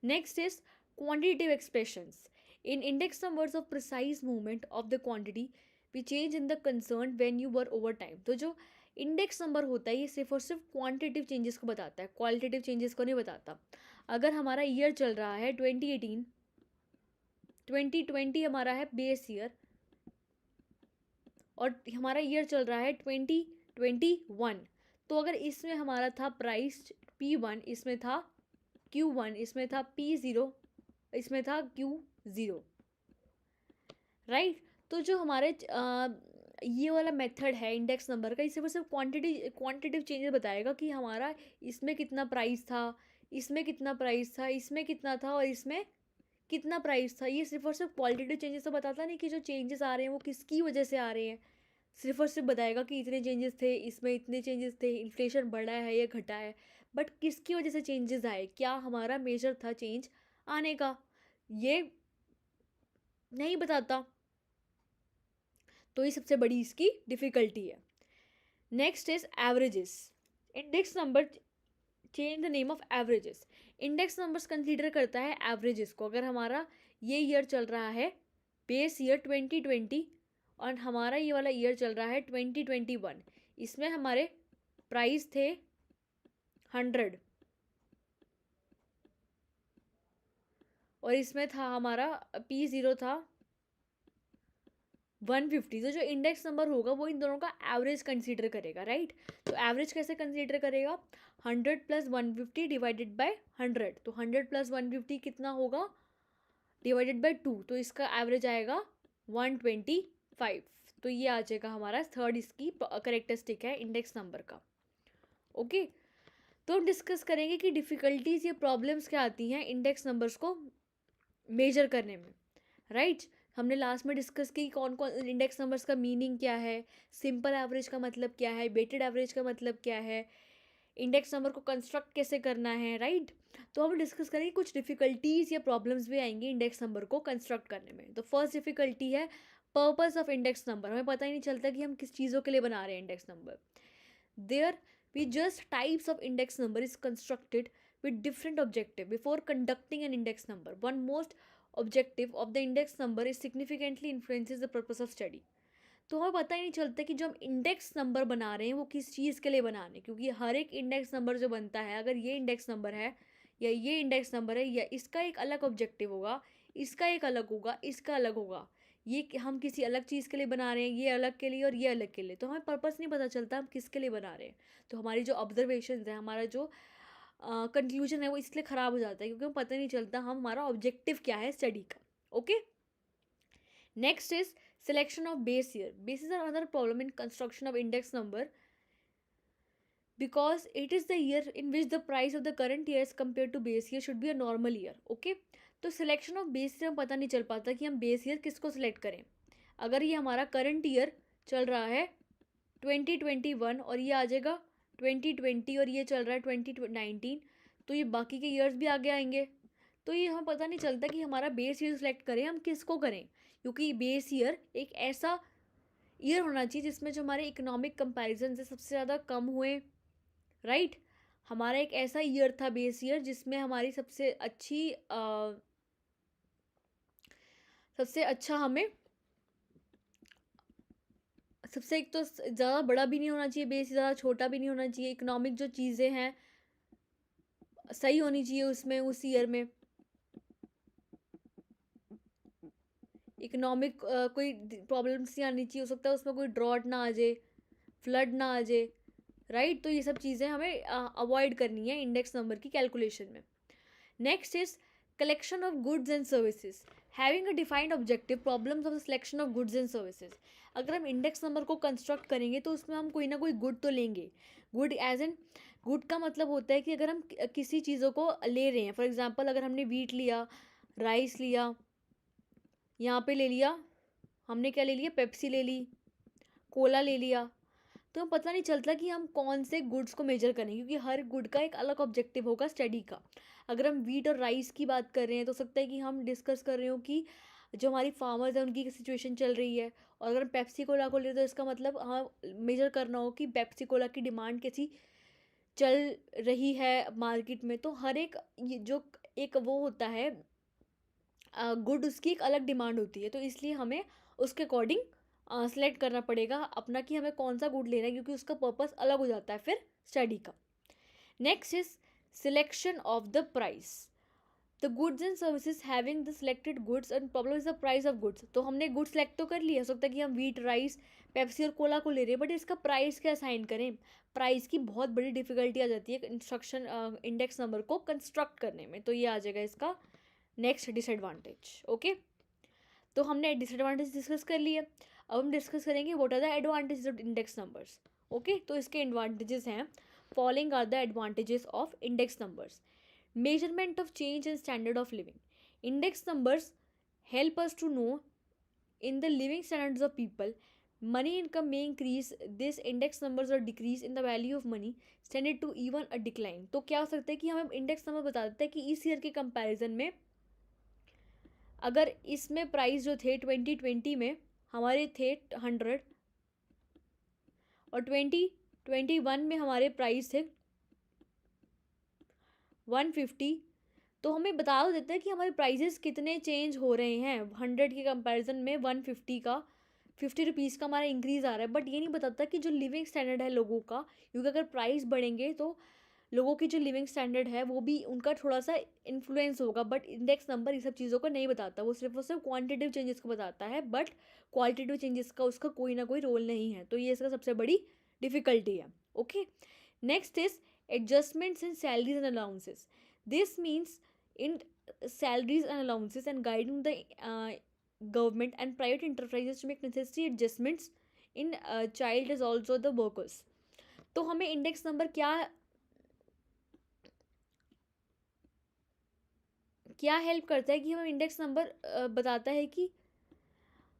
Next is quantitative expressions. In index numbers of precise movement of the quantity we change in the concern when you were over time. तो जो इंडेक्स नंबर होता है ये सिर्फ और सिर्फ क्वांटिटेटिव चेंजेस को बताता है, क्वालिटेटिव चेंजेस को नहीं बताता। अगर हमारा ईयर चल रहा है 2018 2020 हमारा है बेस ईयर और हमारा ईयर चल रहा है 2021। तो अगर इसमें हमारा था प्राइस P1, इसमें था Q1, इसमें था P0, इसमें था Q0, राइट। तो जो हमारे ये वाला मेथड है इंडेक्स नंबर का, इसे सिर्फ क्वांटिटिव चेंजेस बताएगा कि हमारा इसमें कितना प्राइस था, इसमें कितना प्राइस था, इसमें कितना था और इसमें कितना प्राइस था। ये सिर्फ और सिर्फ क्वालिटेटिव चेंजेस तो बताता नहीं कि जो चेंजेस आ रहे हैं वो किसकी वजह से आ रहे हैं। सिर्फ और सिर्फ बताएगा कि इतने चेंजेस थे, इसमें इतने चेंजेस थे, इन्फ्लेशन बढ़ा है या घटा है, बट किसकी वजह से चेंजेस आए, क्या हमारा मेजर था चेंज आने का, ये नहीं बताता। तो ये सबसे बड़ी इसकी डिफ़िकल्टी है। Next is averages. Index number change the name of averages. Index numbers consider करता है एवरेजेस को। अगर हमारा ये ईयर चल रहा है बेस ईयर 2020 और हमारा ये वाला ईयर चल रहा है 2021, इसमें हमारे प्राइस थे 100 और इसमें था हमारा P0 था 150। तो जो इंडेक्स नंबर होगा वो इन दोनों का एवरेज कंसीडर करेगा, राइट। तो एवरेज कैसे कंसीडर करेगा, 100 + 150 डिवाइडेड बाय 100। तो 100 + 150 कितना होगा, डिवाइडेड बाय 2, तो इसका एवरेज आएगा 125। तो ये आ जाएगा हमारा थर्ड इसकी करेक्टरिस्टिक है इंडेक्स नंबर का। ओके, तो हम डिस्कस करेंगे कि डिफ़िकल्टीज या प्रॉब्लम्स क्या आती हैं इंडेक्स नंबर्स को मेजर करने में, राइट। हमने लास्ट में डिस्कस की कौन कौन इंडेक्स नंबर्स का मीनिंग क्या है, सिंपल एवरेज का मतलब क्या है, वेटेड एवरेज का मतलब क्या है, इंडेक्स नंबर को कंस्ट्रक्ट कैसे करना है, राइट। तो हम डिस्कस करेंगे कुछ डिफ़िकल्टीज या प्रॉब्लम्स भी आएंगी इंडेक्स नंबर को कंस्ट्रक्ट करने में। तो फर्स्ट डिफ़िकल्टी है पर्पस ऑफ इंडेक्स नंबर। हमें पता ही नहीं चलता कि हम किस चीज़ों के लिए बना रहे हैं index number. There we just types of index number is constructed with different objective before conducting an index number. One most objective of the index number is significantly influences the purpose of study. तो हमें पता ही नहीं चलता कि जो हम index number बना रहे हैं वो किस चीज़ के लिए बना रहे हैं, क्योंकि हर एक इंडेक्स नंबर जो बनता है, अगर ये इंडेक्स नंबर है या ये इंडेक्स नंबर है, या इसका एक अलग ऑब्जेक्टिव होगा, इसका एक अलग होगा, इसका अलग होगा, ये हम किसी अलग चीज़ के लिए बना रहे हैं, ये अलग के लिए और ये अलग के लिए, तो हमें पर्पस नहीं पता चलता हम किसके लिए बना रहे हैं। तो हमारी जो ऑब्जर्वेशन है, हमारा जो कंक्लूजन है वो इसलिए ख़राब हो जाता है क्योंकि हमें पता नहीं चलता हम हमारा ऑब्जेक्टिव क्या है स्टडी का। Okay, next is selection of base year. Base is another problem in construction of index number because it is the year in which the price of the current year as compared to base year should be a normal year. Okay, तो selection of base year हम पता नहीं चल पाता कि हम base year किसको select करें। अगर ये हमारा करंट ईयर चल रहा है 2021 और ये आ जाएगा 2020 और ये चल रहा है 2019, तो ये बाकी के ईयर्स भी आगे आएंगे। तो ये हमें पता नहीं चलता कि हमारा बेस ईयर सिलेक्ट करें हम किसको करें, क्योंकि बेस ईयर एक ऐसा ईयर होना चाहिए जिसमें जो हमारे इकोनॉमिक कंपैरिजन से सबसे ज़्यादा कम हुए, राइट। हमारा एक ऐसा ईयर था बेस ईयर जिसमें हमारी सबसे अच्छा हमें सबसे एक तो ज़्यादा बड़ा भी नहीं होना चाहिए बेस, ज़्यादा छोटा भी नहीं होना चाहिए, इकोनॉमिक जो चीज़ें हैं सही होनी चाहिए उसमें, उस ईयर में इकोनॉमिक कोई प्रॉब्लम्स नहीं आनी चाहिए, हो सकता है उसमें कोई ड्रॉट ना आ जाए, फ्लड ना आ जाए, राइट। तो ये सब चीज़ें हमें अवॉइड करनी है इंडेक्स नंबर की कैलकुलेशन में। Next is collection of goods and services having a defined objective, problems of the selection of goods and services. अगर हम इंडेक्स नंबर को कंस्ट्रक्ट करेंगे तो उसमें हम कोई ना कोई गुड तो लेंगे। गुड एज एन गुड का मतलब होता है कि अगर हम किसी चीज़ों को ले रहे हैं, फॉर एग्जांपल अगर हमने वीट लिया, राइस लिया, यहाँ पे ले लिया हमने क्या ले लिया, पेप्सी ले ली, कोला ले लिया, तो हमें पता नहीं चलता कि हम कौन से गुड्स को मेजर करें, क्योंकि हर गुड का एक अलग ऑब्जेक्टिव होगा स्टडी का। अगर हम वीट और राइस की बात कर रहे हैं तो सकता है कि हम डिस्कस कर रहे हो कि जो हमारी फार्मर्स हैं उनकी सिचुएशन चल रही है, और अगर हम पेप्सी कोला को ले तो इसका मतलब हाँ मेजर करना हो कि पेप्सी कोला की डिमांड कैसी चल रही है मार्केट में। तो हर एक ये जो एक वो होता है गुड, उसकी एक अलग डिमांड होती है, तो इसलिए हमें उसके अकॉर्डिंग सेलेक्ट करना पड़ेगा अपना कि हमें कौन सा गुड लेना है, क्योंकि उसका पर्पस अलग हो जाता है फिर स्टडी का। Next is selection of the price. The goods and services having the selected goods and problem is the price of goods. तो हमने गुड्स सेलेक्ट तो कर लिया, हो सकता है कि हम वीट, राइस, पेप्सी और कोला को ले रहे हैं, बट इसका प्राइस क्या असाइन करें। प्राइस की बहुत बड़ी डिफिकल्टी आ जाती है इंस्ट्रक्शन इंडेक्स नंबर को कंस्ट्रक्ट करने में। तो ये आ जाएगा इसका नेक्स्ट डिसएडवांटेज। ओके, तो हमने डिसएडवांटेज डिस्कस कर लिया। अब हम डिस्कस करेंगे what are the advantages of index numbers. Okay, तो इसके एडवांटेजेस हैं, following are the advantages of index numbers. Measurement of change in standard of living. Index numbers help us to know in the living standards of people. Money income may increase, this index numbers or decrease in the value of money tended to even a decline। तो क्या हो सकता है कि हमें index number बता देता है कि इस ईयर के कंपैरिजन में अगर इसमें प्राइस जो थे 2020 में हमारे थे 100 और 2021 में हमारे प्राइस थे 150, तो हमें बता देता है कि हमारे प्राइजेस कितने चेंज हो रहे हैं। 100 के कंपैरिजन में 150 का 50 रुपीज़ का हमारा इंक्रीज़ आ रहा है, बट ये नहीं बताता कि जो लिविंग स्टैंडर्ड है लोगों का, क्योंकि अगर प्राइस बढ़ेंगे तो लोगों की जो लिविंग स्टैंडर्ड है वो भी उनका थोड़ा सा इन्फ्लुएंस होगा। बट इंडेक्स नंबर ये सब चीज़ों को नहीं बताता, वो सिर्फ और सिर्फ क्वान्टिटिव चेंजेस को बताता है, बट क्वालिटेटिव चेंजेस का उसका कोई ना कोई रोल नहीं है। तो ये इसका सबसे बड़ी डिफ़िकल्टी है। Okay, next is adjustments in salaries and allowances. This means in salaries and allowances and guiding the government and private enterprises to make necessary adjustments in child is also the workers। तो हमें index number क्या help करता है कि हमें index number बताता है कि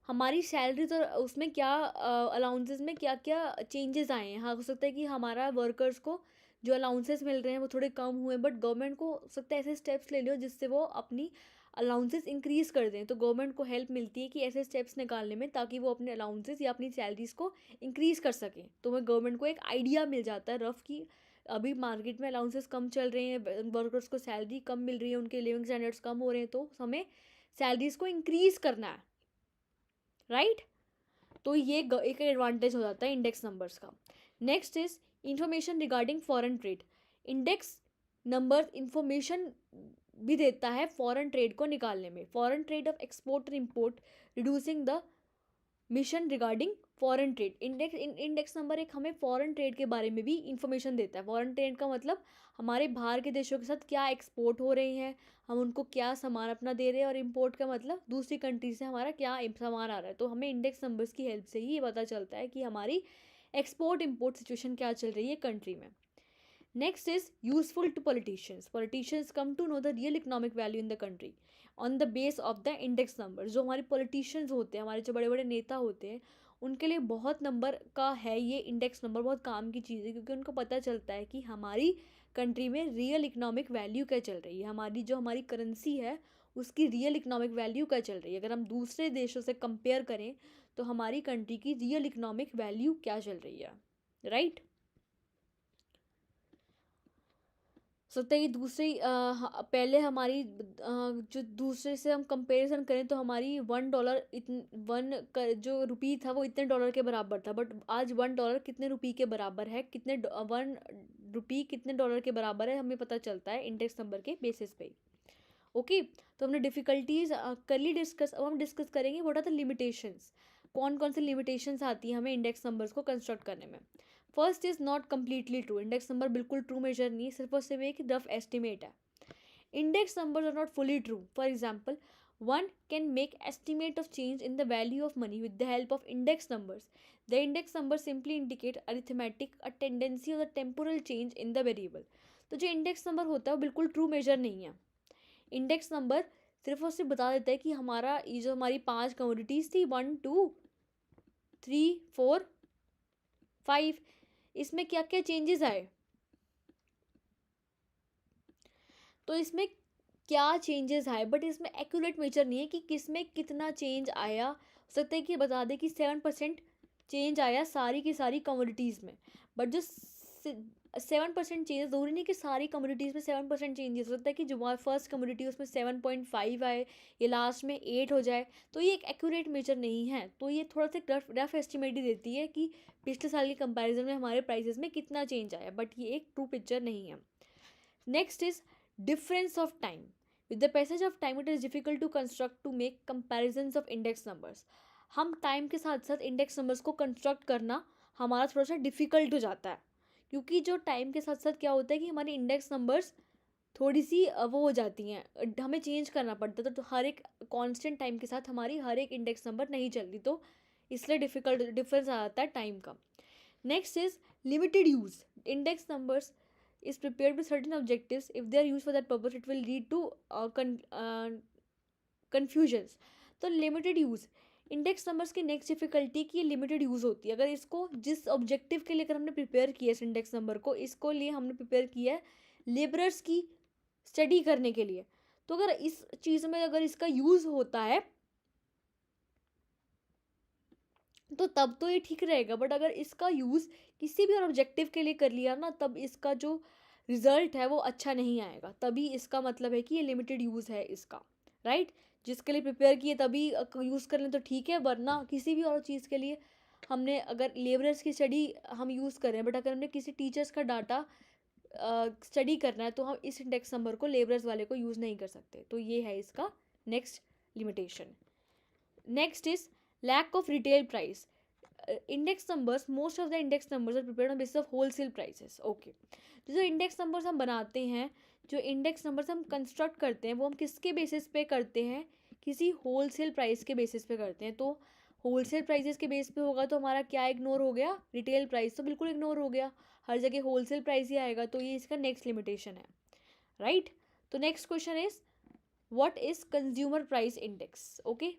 हमारी सैलरीज और उसमें क्या अलाउंसेस में क्या क्या चेंजेस आए हैं। हाँ, हो सकता है कि हमारा वर्कर्स को जो अलाउंसेस मिल रहे हैं वो थोड़े कम हुए, बट गवर्नमेंट को हो सकता है ऐसे स्टेप्स ले लो जिससे वो अपनी अलाउंसेस इंक्रीज़ कर दें। तो गवर्नमेंट को हेल्प मिलती है कि ऐसे स्टेप्स निकालने में ताकि वो अपने अलाउंसेस या अपनी सैलरीज़ को इंक्रीज़ कर सकें। तो हमें गवर्नमेंट को एक आइडिया मिल जाता है रफ कि अभी मार्केट में अलाउंसेस कम चल रहे हैं, वर्कर्स को सैलरी कम मिल रही है, उनके लिविंग स्टैंडर्ड्स कम हो रहे हैं, तो हमें सैलरीज़ को इंक्रीज़ करना है, राइट। तो ये एक एडवांटेज हो जाता है इंडेक्स नंबर्स का। Next is information regarding foreign trade. Index number information भी देता है फॉरेन ट्रेड को निकालने में, फॉरेन ट्रेड ऑफ एक्सपोर्ट और import, reducing the mission regarding foreign trade. Index number एक हमें फॉरेन ट्रेड के बारे में भी इंफॉर्मेशन देता है। फॉरेन ट्रेड का मतलब हमारे बाहर के देशों के साथ क्या एक्सपोर्ट हो रही हैं, हम उनको क्या सामान अपना दे रहे हैं, और इम्पोर्ट का मतलब दूसरी कंट्री से हमारा क्या सामान आ रहा है। तो हमें इंडेक्स नंबर्स की हेल्प से ही ये पता चलता है कि हमारी एक्सपोर्ट इम्पोर्ट सिचुएशन क्या चल रही है कंट्री में। Next is useful to politicians. Politicians come to know the real economic value in the country on the base of the index number. जो हमारे पॉलिटिशियंस होते हैं, हमारे जो बड़े बड़े नेता होते हैं, उनके लिए बहुत नंबर का है ये इंडेक्स नंबर, बहुत काम की चीज़ है, क्योंकि उनको पता चलता है कि हमारी कंट्री में रियल इकोनॉमिक वैल्यू क्या चल रही है, हमारी करेंसी है उसकी रियल इकोनॉमिक वैल्यू क्या चल रही है। अगर हम दूसरे देशों से कंपेयर करें तो हमारी कंट्री की रियल इकोनॉमिक वैल्यू क्या चल रही है, राइट। सकता है कि पहले हमारी जो दूसरे से हम कंपैरिजन करें तो हमारी $1 जो रुपी था वो इतने डॉलर के बराबर था, बट आज $1 कितने रुपी के बराबर है, कितने 1 रुपी कितने डॉलर के बराबर है, हमें पता चलता है इंडेक्स नंबर के बेसिस पे। ओके, तो हमने डिफ़िकल्टीज कर ली डिस्कस। अब हम डिस्कस करेंगे व्हाट आर द लिमिटेशंस, कौन कौन सी लिमिटेशंस आती हैं हमें इंडेक्स नंबर्स को कंस्ट्रक्ट करने में। First is not completely true. Index number बिल्कुल ट्रू मेजर नहीं है, सिर्फ और सिर्फ एक रफ एस्टिमेट है। Index numbers are not fully true. For example, one can make estimate of change in the value of money with the help of index numbers. The index numbers simply indicate arithmetic a tendency or the temporal change in the variable। तो जो index number होता है वो बिल्कुल true measure नहीं है। Index number सिर्फ और सिर्फ बता देता है कि हमारा ये जो हमारी 5 कमोडिटीज़ थी 1 2 3 4 5, इसमें क्या क्या चेंजेस आए, तो इसमें क्या चेंजेस आए, बट इसमें एक्यूरेट मेजर नहीं है कि किस में कितना चेंज आया। हो सकता है कि बता दे कि 7% चेंज आया सारी की सारी कमोडिटीज़ में, बट जो 7% चेंजेस जरूरी नहीं कि सारी कमोडिटीज़ में 7% चेंजेस। हो सकता है कि जो फर्स्ट कमोडिटी उसमें 7.5 आए, ये लास्ट में 8 हो जाए, तो ये एक एक्यूरेट मेजर नहीं है। तो ये थोड़ा सा रफ एस्टिमेट ही देती है कि पिछले साल के कंपैरिजन में हमारे प्राइसेस में कितना चेंज आया, बट ये एक ट्रू पिक्चर नहीं है। Next is difference of time. With the passage of time it is difficult to construct to make comparisons of index numbers. हम टाइम के साथ साथ इंडेक्स नंबर्स को कंस्ट्रक्ट करना हमारा थोड़ा सा डिफिकल्ट हो जाता है, क्योंकि जो टाइम के साथ साथ क्या होता है कि हमारे इंडेक्स नंबर्स थोड़ी सी वो हो जाती हैं, हमें चेंज करना पड़ता है, तो हर एक कांस्टेंट टाइम के साथ हमारी हर एक इंडेक्स नंबर नहीं चलती, तो इसलिए डिफिकल्ट डिफरेंस आ जाता है टाइम का। Next is limited use. Index numbers is prepared with certain objectives. If they are used for that purpose, it will lead to confusions. तो लिमिटेड यूज़ इंडेक्स नंबर्स की next difficulty की limited use होती है। अगर इसको जिस objective के लिए अगर हमने प्रिपेयर किया है इस इंडेक्स नंबर को, इसको लिए हमने प्रिपेयर किया है लेबरर्स की स्टडी करने के लिए, तो अगर इस चीज़ में अगर इसका यूज़ होता है तो तब तो ये ठीक रहेगा, बट अगर इसका यूज़ किसी भी और ऑब्जेक्टिव के लिए कर लिया ना, तब इसका जो रिजल्ट है वो अच्छा नहीं आएगा। तभी इसका मतलब है कि ये लिमिटेड यूज़ है इसका, राइट। जिसके लिए प्रिपेयर किए तभी यूज़ कर लें तो ठीक है, वरना किसी भी और चीज़ के लिए हमने अगर लेबरर्स की स्टडी हम यूज़ कर रहे हैं, बट अगर हमने किसी टीचर्स का डाटा स्टडी करना है तो हम इस इंडेक्स नंबर को लेबरर्स वाले को यूज़ नहीं कर सकते। तो ये है इसका next limitation. Next is lack of retail price. Index numbers, most of the index numbers are prepared on basis of wholesale prices. Okay, जो इंडेक्स नंबर्स हम बनाते हैं, जो इंडेक्स नंबर्स हम कंस्ट्रक्ट करते हैं, वो हम किसके बेसिस पे करते हैं, किसी होलसेल प्राइस के बेसिस पे करते हैं। तो होलसेल प्राइसेस के बेस पे होगा तो हमारा क्या इग्नोर हो गया, रिटेल प्राइस तो बिल्कुल इग्नोर हो गया, हर जगह होलसेल प्राइस ही आएगा, तो ये इसका नेक्स्ट लिमिटेशन है, राइट। तो next question is what is consumer price index. Okay,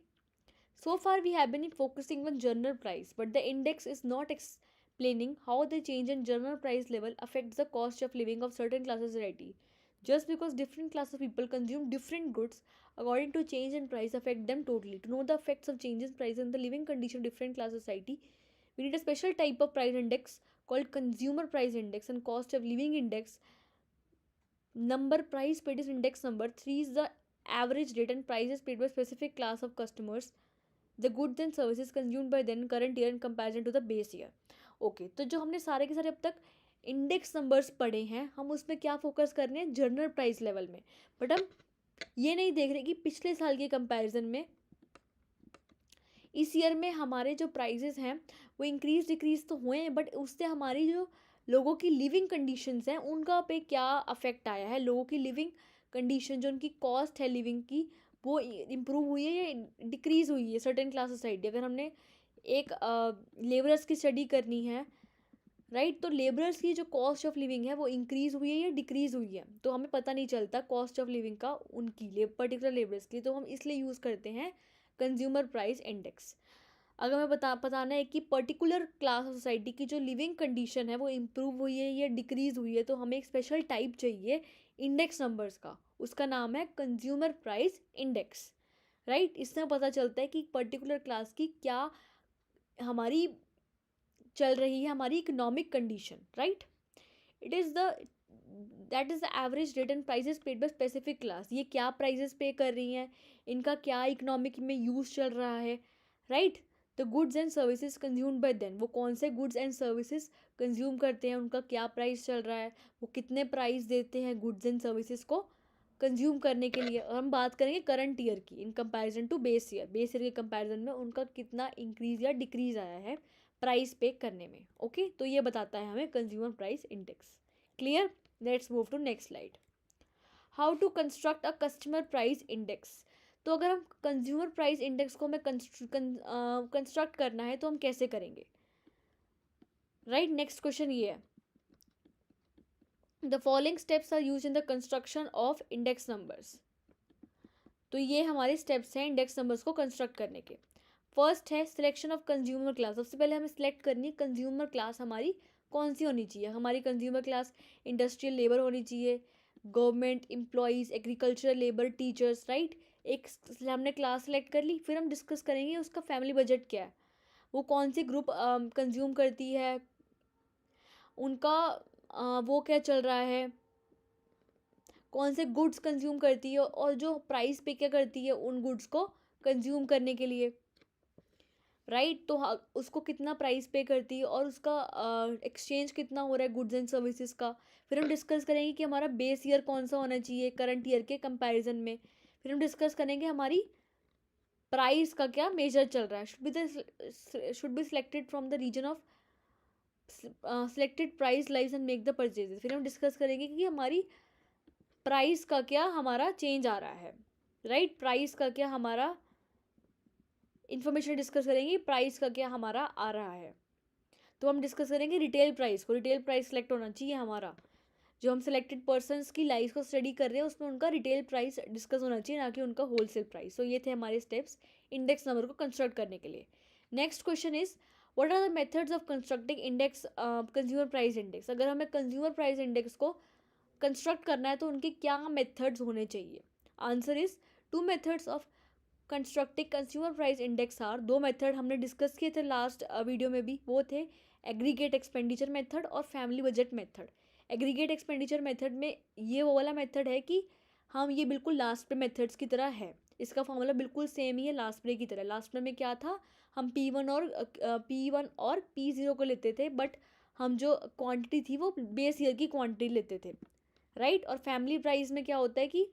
so far we have been focusing on general price, but the index is not explaining how the change in general price level affects the cost of living of certain classes of society. Just because different classes of people consume different goods according to change in price affect them totally. To know the effects of change in price and the living condition of different classes of society, we need a special type of price index called consumer price index and cost of living index. Number price paid is index number. 3 is the average rate and price is paid by specific class of customers, the goods and services consumed by them current year in comparison to the base year. Okay, तो जो हमने सारे के सारे अब तक index numbers पढ़े हैं, हम उसमें क्या फोकस कर रहे हैं, जनरल प्राइस लेवल में, बट हम ये नहीं देख रहे कि पिछले साल के कंपैरिजन में इस ईयर में हमारे जो प्राइजेस हैं वो इंक्रीज डिक्रीज तो हुए हैं, बट उससे हमारी जो लोगों की लिविंग कंडीशंस हैं उनका पे क्या अफेक्ट आया है। लोगों की लिविंग कंडीशन, जो उनकी कॉस्ट है लिविंग की, वो इम्प्रूव हुई है या डिक्रीज़ हुई है सर्टेन क्लास सोसाइटी। अगर हमने एक लेबरर्स की स्टडी करनी है, राइट, तो लेबरर्स की जो कॉस्ट ऑफ लिविंग है वो इंक्रीज़ हुई है या डिक्रीज़ हुई है, तो हमें पता नहीं चलता कॉस्ट ऑफ लिविंग का उनकी पर्टिकुलर लेबरर्स की, तो हम इसलिए यूज़ करते हैं कंज्यूमर प्राइस इंडेक्स। अगर हमें बताना है कि पर्टिकुलर क्लास ऑफ सोसाइटी की जो लिविंग कंडीशन है वो इम्प्रूव हुई है या डिक्रीज़ हुई है, तो हमें एक स्पेशल टाइप चाहिए इंडेक्स नंबर्स का, उसका नाम है कंज्यूमर प्राइस इंडेक्स, राइट। इससे पता चलता है कि पर्टिकुलर क्लास की क्या हमारी चल रही है, हमारी economic condition, right. It is the that is the average rate and prices paid by specific class. ये क्या प्राइजेस पे कर रही हैं, इनका क्या इकोनॉमिक में यूज़ चल रहा है, right. The goods and services consumed by then, वो कौन से गुड्स एंड सर्विसेज कंज्यूम करते हैं, उनका क्या प्राइस चल रहा है, वो कितने प्राइस देते हैं गुड्स एंड सर्विसेज को कंज्यूम करने के लिए। और हम बात करेंगे करंट ईयर की in comparison to base year, base year के कंपैरिजन में उनका कितना इंक्रीज या डिक्रीज आया है प्राइस पे करने में। ओके, तो ये बताता है हमें consumer price index. Clear, let's move to next slide. How to construct a customer price index. तो अगर हम कंज्यूमर प्राइस इंडेक्स को हमें कंस्ट्रक्ट करना है तो हम कैसे करेंगे, राइट। नेक्स्ट क्वेश्चन ये है, the following steps are use in the construction of index numbers. तो ये हमारे स्टेप्स हैं इंडेक्स नंबर्स को कंस्ट्रक्ट करने के। फर्स्ट है सिलेक्शन ऑफ कंज्यूमर क्लास। सबसे पहले हमें सिलेक्ट करनी है कंज्यूमर क्लास हमारी कौन सी होनी चाहिए। हमारी कंज्यूमर क्लास इंडस्ट्रियल लेबर होनी चाहिए, government employees, agricultural labour, teachers, right. एक हमने क्लास सेलेक्ट कर ली, फिर हम डिस्कस करेंगे उसका फैमिली बजट क्या है, वो कौन सी ग्रुप कंज्यूम करती है, उनका वो क्या चल रहा है, कौन से गुड्स कंज्यूम करती है, और जो प्राइस पे क्या करती है उन गुड्स को कंज्यूम करने के लिए। राइट। तो उसको कितना प्राइस पे करती है और उसका एक्सचेंज कितना हो रहा है गुड्स एंड सर्विसेज का। फिर हम डिस्कस करेंगे कि हमारा बेस ईयर कौन सा होना चाहिए करंट ईयर के कंपैरिजन में। फिर हम डिस्कस करेंगे हमारी प्राइस का क्या मेजर चल रहा है, should be selected from the region of selected price lies and make the purchases. फिर हम डिस्कस करेंगे कि हमारी प्राइस का क्या हमारा चेंज आ रहा है, राइट। प्राइस का क्या हमारा इंफॉर्मेशन डिस्कस करेंगे, प्राइस का क्या हमारा आ रहा है। तो हम डिस्कस करेंगे रिटेल प्राइस को, रिटेल प्राइस सेलेक्ट होना चाहिए हमारा। जो हम सिलेक्टेड पर्सन्स की लाइफ को स्टडी कर रहे हैं उसमें उनका रिटेल प्राइस डिस्कस होना चाहिए, ना कि उनका होलसेल प्राइस। तो ये थे हमारे स्टेप्स इंडेक्स नंबर को कंस्ट्रक्ट करने के लिए। Next question is what are the methods of constructing index consumer price index. अगर हमें कंज्यूमर प्राइस इंडेक्स को कंस्ट्रक्ट करना है तो उनके क्या मेथड्स होने चाहिए। Answer is two methods of constructing consumer price index are. दो मेथड हमने डिस्कस किए थे लास्ट वीडियो में भी, वो थे एग्रीगेट एक्सपेंडिचर मेथड और family budget method. Aggregate expenditure method में ये वो वाला मेथड है कि हम ये बिल्कुल लास्ट पे मेथड्स की तरह है, इसका फॉर्मूला बिल्कुल सेम ही है लास्ट पे की तरह। लास्ट पे में क्या था, हम P1 और P0 को लेते थे, बट हम जो क्वांटिटी थी वो बेस ईयर की क्वांटिटी लेते थे, राइट। और फैमिली प्राइस में क्या होता है कि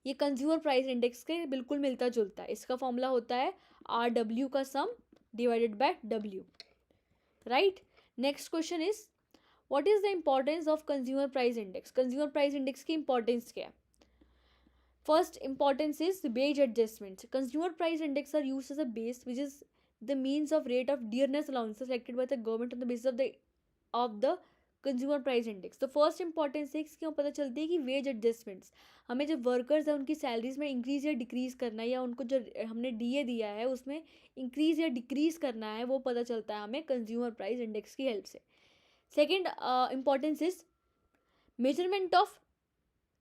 ये कंज्यूमर प्राइस इंडेक्स के बिल्कुल मिलता जुलता है। इसका फॉर्मूला होता है RW का sum divided by W, right. Next question is what is the importance of consumer price index. Consumer price index की इंपॉर्टेंस क्या है। First importance is wage adjustments. Consumer price index are used as a base which is the means of rate of dearness allowances selected by the government on the basis of the consumer price index. तो first importance है क्यों पता चलती है कि veg adjustments, हमें जो workers है उनकी सैलरीज में इंक्रीज या डिक्रीज करना है, या उनको जो हमने डीए दिया है उसमें इंक्रीज या डिक्रीज करना है, वो पता चलता है हमें कंज्यूमर प्राइस इंडेक्स की हेल्प से। Second importance is measurement of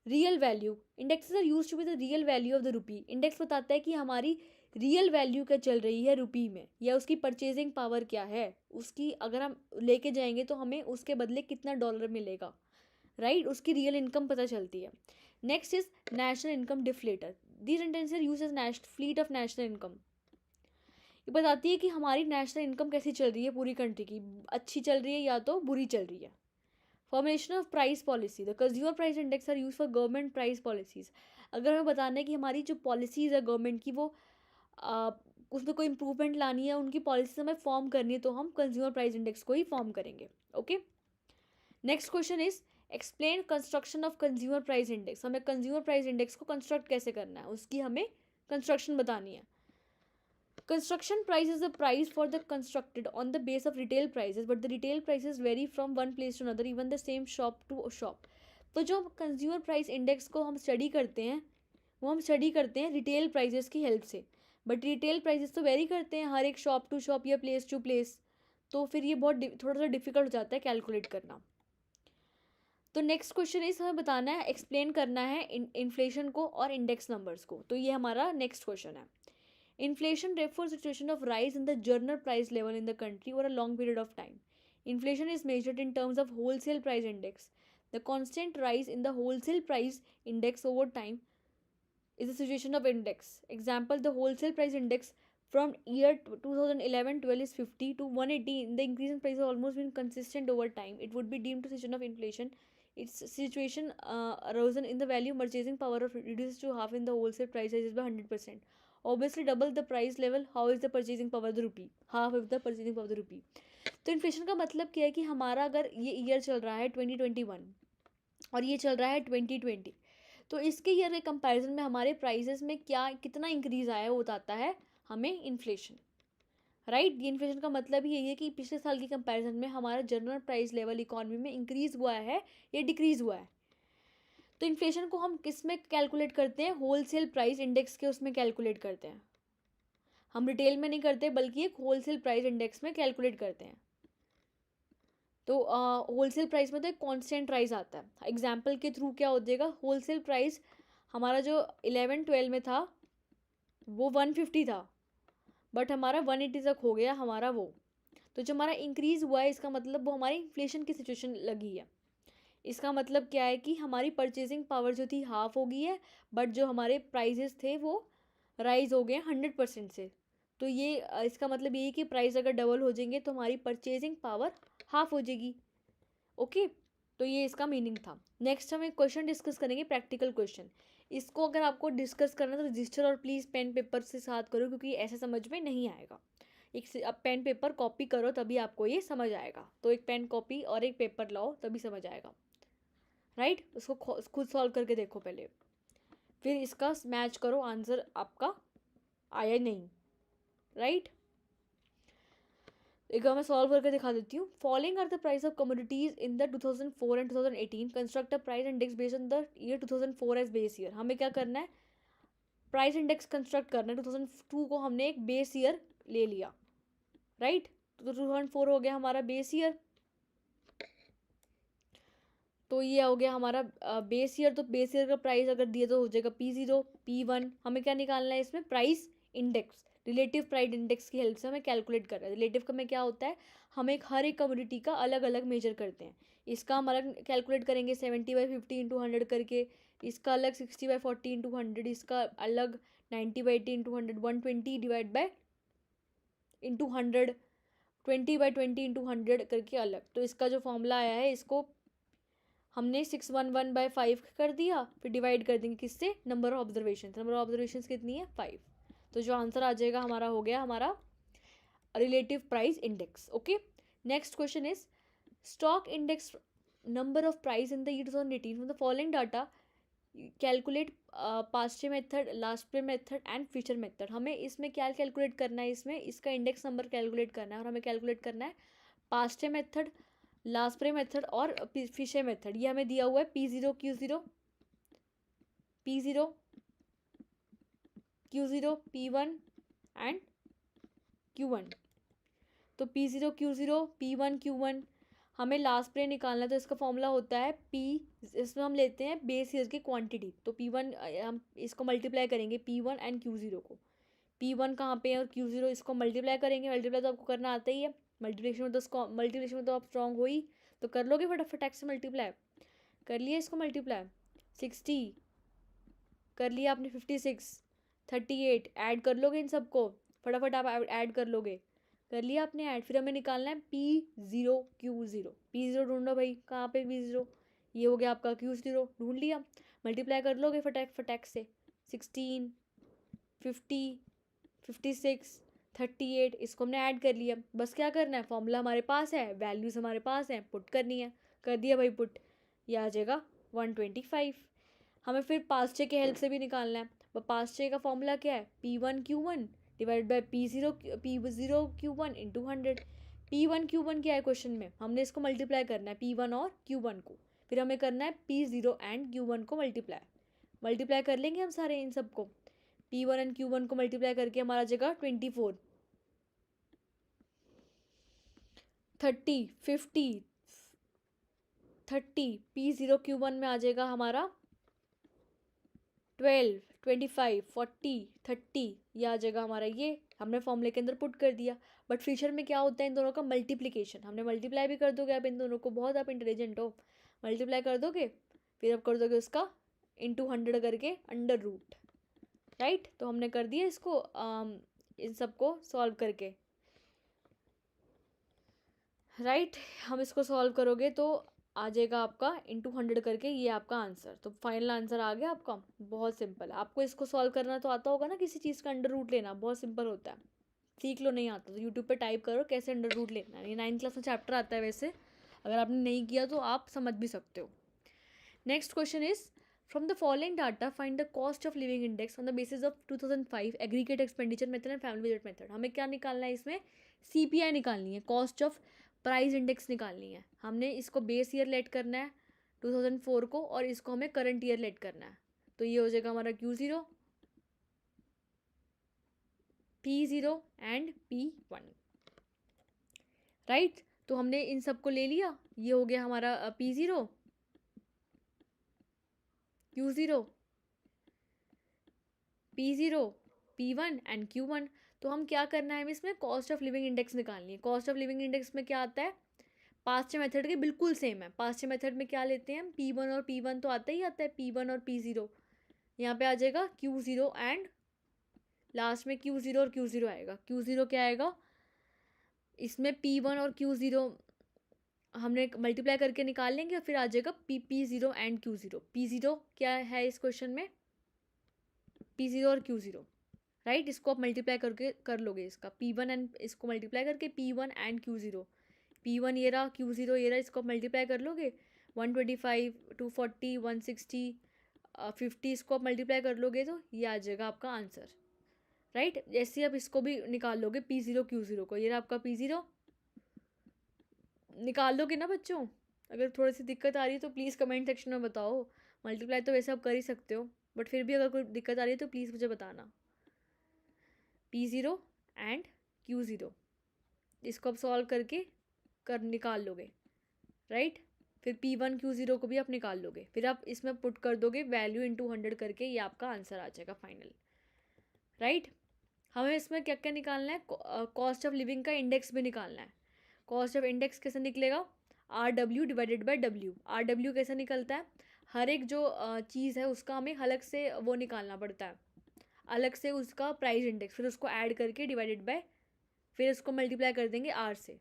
real value. Indexes are used to be the real value of the rupee. Index बताता है कि हमारी रियल वैल्यू क्या चल रही है रुपी में, या उसकी परचेजिंग पावर क्या है, उसकी अगर हम लेके जाएंगे तो हमें उसके बदले कितना डॉलर मिलेगा, राइट। उसकी रियल इनकम पता चलती है। Next is national income deflator. These sentences are used as fleet of national income. ये बताती है कि हमारी नेशनल इनकम कैसी चल रही है पूरी कंट्री की, अच्छी चल रही है या तो बुरी चल रही है। Formation of price policy. The consumer price index are use for government price policies. अगर हमें बताना है कि हमारी जो पॉलिसीज़ है गवर्नमेंट की वो उसमें कोई इंप्रूवमेंट लानी है, उनकी पॉलिसी हमें फॉर्म करनी है, तो हम कंज्यूमर प्राइस इंडेक्स को ही फॉर्म करेंगे, okay. Next question is explain construction of consumer price index. हमें कंज्यूमर प्राइस इंडेक्स को कंस्ट्रक्ट कैसे करना है, उसकी हमें कंस्ट्रक्शन बतानी है। Construction price is the price for the constructed on the base of retail prices, but the retail prices vary from one place to another, even the same shop to shop. तो जो consumer price index को हम study करते हैं वो हम study करते हैं रिटेल प्राइसेस की हेल्प से, बट रिटेल प्राइसेस तो वेरी करते हैं हर एक शॉप टू शॉप या प्लेस टू प्लेस, तो फिर ये बहुत थोड़ा सा डिफिकल्ट हो जाता है कैलकुलेट करना। तो नेक्स्ट क्वेश्चन इज हमें बताना है, एक्सप्लेन करना है इन्फ्लेशन को और इंडेक्स नंबर्स को। तो ये हमारा नेक्स्ट क्वेश्चन है। Inflation refers to the situation of rise in the general price level in the country over a long period of time. Inflation is measured in terms of wholesale price index. The constant rise in the wholesale price index over time is the situation of index. Example, the wholesale price index from year 2011-12 is 50 to 180. The increase in price has almost been consistent over time. It would be deemed a situation of inflation. Its situation arisen in the value purchasing power of reduces to half in the wholesale price rises by 100%. Obviously double the price level, how is the purchasing power of the rupee, half of the purchasing power of the rupee. तो inflation का मतलब क्या है कि हमारा अगर ये year चल रहा है 2021 और ये चल रहा है 2020, तो इसके ईयर के कंपैरिजन में हमारे प्राइसेस में क्या कितना इंक्रीज आया है वो बताता है हमें इन्फ्लेशन, राइट। ये इन्फ्लेशन का मतलब ही यही है कि पिछले साल की कंपैरिजन में हमारा जनरल प्राइस लेवल इकोनॉमी में इंक्रीज हुआ है या डिक्रीज हुआ है। तो इन्फ्लेशन को हम किस में कैलकुलेट करते हैं, होलसेल प्राइस इंडेक्स के उसमें कैलकुलेट करते हैं। हम रिटेल में नहीं करते बल्कि एक होलसेल प्राइस इंडेक्स में कैलकुलेट करते हैं। तो होलसेल प्राइस में तो एक कांस्टेंट राइज आता है। एग्जांपल के थ्रू क्या हो जाएगा, होलसेल प्राइस हमारा जो 11-12 में था वो 150 था, बट हमारा 180 तक हो गया हमारा वो। तो जो हमारा इंक्रीज़ हुआ है इसका मतलब वो हमारी इन्फ्लेशन की सिचुएशन लगी है। इसका मतलब क्या है कि हमारी परचेजिंग पावर जो थी हाफ हो गई है, बट जो हमारे प्राइजेस थे वो राइज हो गए 100% से। तो ये इसका मतलब ये है कि प्राइस अगर डबल हो जाएंगे तो हमारी परचेजिंग पावर हाफ हो जाएगी। ओके, तो ये इसका मीनिंग था। नेक्स्ट हम एक क्वेश्चन डिस्कस करेंगे, प्रैक्टिकल क्वेश्चन। इसको अगर आपको डिस्कस करना तो रजिस्टर और प्लीज़ पेन पेपर से साथ करो, क्योंकि ऐसे समझ में नहीं आएगा। एक से अब पेन पेपर कॉपी करो तभी आपको ये समझ आएगा। तो एक पेन कॉपी और एक पेपर लाओ तभी समझ आएगा, राइट। उसको खुद सॉल्व करके देखो पहले, फिर इसका मैच करो आंसर आपका आया नहीं, राइट। एक बार मैं सॉल्व करके दिखा देती हूँ। Following are the price of commodities in the 2004 and 2018, construct a price index based on the year 2004 as base year. हमें क्या करना है, प्राइस इंडेक्स कंस्ट्रक्ट करना है। 2002 को हमने एक बेस ईयर ले लिया, राइट। तो 2004 हो गया हमारा बेस ईयर, तो ये हो गया हमारा बेस ईयर। तो बेस ईयर का प्राइस अगर दिए तो हो जाएगा P0 P1। हमें क्या निकालना है इसमें, price index, relative price index की हेल्प से हमें कैलकुलेट कर रहा है। रिलेटिव का में क्या होता है, हम एक हर एक कमोडिटी का अलग अलग मेजर करते हैं। इसका हम अलग कैलकुलेट करेंगे 70/50 इंटू 100 करके, इसका अलग 60/40 इंटू 100, इसका अलग 90/80 into 100, 120 divide by into 100, 20/20 into 100 करके अलग। तो इसका जो फॉर्मूला आया है, इसको हमने 611/5 कर दिया, फिर डिवाइड कर देंगे किससे, number of observation. Number of observation कितनी है, 5। तो जो आंसर आ जाएगा हमारा हो गया हमारा relative price index. Okay, next question is stock index number of price in the year 2018 from the following data calculate past method, last method and future method. हमें इसमें क्या कैलकुलेट करना है, इसमें इसका इंडेक्स नंबर कैलकुलेट करना है, और हमें कैलकुलेट करना है Paasche method, Laspeyres method और फिशे मेथड। ये हमें दिया हुआ है P0 Q0 P0 Q0 P1 and Q1। तो P0 Q0 P1 Q1 हमें लास्ट प्रे निकालना है, तो इसका फॉर्मूला होता है P, इसमें हम लेते हैं बेस ईयर की क्वांटिटी। तो P1 हम इसको मल्टीप्लाई करेंगे P1 एंड Q0 को। P1 कहाँ पे है और Q0, इसको मल्टीप्लाई करेंगे। मल्टीप्लाई तो आपको करना आता ही है, मल्टीप्लिकेशन में तो आप स्ट्रॉन्ग हो ही, तो कर लोगे फटाफट से मल्टीप्लाई। कर लिया इसको मल्टीप्लाई, 60 कर लिया आपने, 56 38 ऐड कर लोगे इन सबको, फटाफट आप ऐड कर लोगे। कर लिया आपने ऐड, फिर हमें निकालना है P0 Q0। P0 ढूंढो भाई, कहाँ पे P0, ये हो गया आपका Q0, ढूंढ लिया। मल्टीप्लाई कर लोगे फटाक से, 16 50 56 38, इसको हमने ऐड कर लिया। बस क्या करना है, फॉर्मूला हमारे पास है, वैल्यूज़ हमारे पास हैं, पुट करनी है। कर दिया भाई पुट, ये आ जाएगा 125। हमें फिर पास्ट के हेल्प से भी निकालना है। पास्ट का फॉर्मूला क्या है, P1 Q1 divide by P0 Q1 into 100। P1 Q1 क्या है क्वेश्चन में, हमने इसको मल्टीप्लाई करना है P1 और Q1 को, फिर हमें करना है P0 एंड Q1 को मल्टीप्लाई कर लेंगे हम सारे इन सबको। P1 एंड Q1 को मल्टीप्लाई करके हमारा जगह 24 30 50 30, P0 Q1 में आ जाएगा हमारा 12 25 40 30, ये आ जाएगा हमारा। ये हमने फॉर्मूले के अंदर पुट कर दिया। बट फ्यूचर में क्या होता है, इन दोनों का मल्टीप्लिकेशन, हमने मल्टीप्लाई भी कर दोगे आप इन दोनों को, बहुत आप इंटेलिजेंट हो, मल्टीप्लाई कर दोगे, फिर आप कर दोगे उसका इंटू 100 करके अंडर रूट, राइट। तो हमने कर दिया इसको इन सबको सॉल्व करके, राइट। हम इसको सॉल्व करोगे तो आ जाएगा आपका इंटू 100 करके, ये आपका आंसर। तो फाइनल आंसर आ गया आपका। बहुत सिंपल है, आपको इसको सॉल्व करना तो आता होगा ना, किसी चीज़ का अंडर रूट लेना बहुत सिंपल होता है। सीख लो, नहीं आता तो यूट्यूब पे टाइप करो कैसे अंडर रूट लेना है। ये 9th क्लास में चैप्टर आता है वैसे, अगर आपने नहीं किया तो आप समझ भी सकते हो। Next question is from the following data find the cost of living index on the basis of 2005 aggregate expenditure method and family budget method. हमें क्या निकालना है इसमें, CPI निकालनी है, कॉस्ट ऑफ प्राइस इंडेक्स निकालनी है। हमने इसको बेस ईयर लेट करना है 2004 को, और इसको हमें करंट ईयर लेट करना है। तो ये हो जाएगा हमारा Q0 P0 and P1, right. तो हमने इन सबको ले लिया, ये हो गया हमारा P0 Q0 P0 P1 and Q1। तो हम क्या करना है, इसमें कॉस्ट ऑफ लिविंग इंडेक्स निकालनी है। कॉस्ट ऑफ लिविंग इंडेक्स में क्या आता है, पास्ट मेथड के बिल्कुल सेम है। पास्ट मेथड में क्या लेते हैं हम, P1 और P1 तो आता ही आता है, P1 और P0। यहाँ पे आ जाएगा Q0 एंड लास्ट में Q0 और Q0 आएगा। Q0 क्या आएगा, इसमें P1 और Q0 हमने मल्टीप्लाई करके निकाल लेंगे और फिर आ जाएगा P0 एंड Q0। P0 क्या है इस क्वेश्चन में, P0 और Q0, राइट। इसको आप मल्टीप्लाई करके कर लोगे, इसका P1 एंड इसको मल्टीप्लाई करके P1 एंड Q0, P1 ये रहा, Q0 ये रहा, इसको आप मल्टीप्लाई कर लोगे 125, 240, 160, 50, इसको आप मल्टीप्लाई कर लोगे तो ये आ जाएगा आपका आंसर, राइट। जैसे आप इसको भी निकाल लोगे P0 Q0 को, ये रहा आपका P0, निकाल लोगे ना बच्चों। अगर थोड़ी सी दिक्कत आ रही है तो प्लीज़ कमेंट सेक्शन में बताओ। मल्टीप्लाई तो वैसे आप कर ही सकते हो, बट फिर भी अगर कोई दिक्कत आ रही है तो प्लीज़ मुझे बताना। P0 एंड Q0, इसको आप सॉल्व करके निकाल लोगे, राइट। फिर P1 Q0 को भी आप निकाल लोगे, फिर आप इसमें पुट कर दोगे वैल्यू इंटू 100 करके, ये आपका आंसर आ जाएगा फाइनल, राइट। हमें इसमें क्या क्या निकालना है, कॉस्ट ऑफ लिविंग का इंडेक्स भी निकालना है। कॉस्ट ऑफ इंडेक्स कैसे निकलेगा, RW divided by W। RW कैसे निकलता है, हर एक जो चीज़ है उसका हमें अलग से वो निकालना पड़ता है, अलग से उसका प्राइस इंडेक्स, फिर उसको ऐड करके डिवाइडेड बाय, फिर उसको मल्टीप्लाई कर देंगे R से।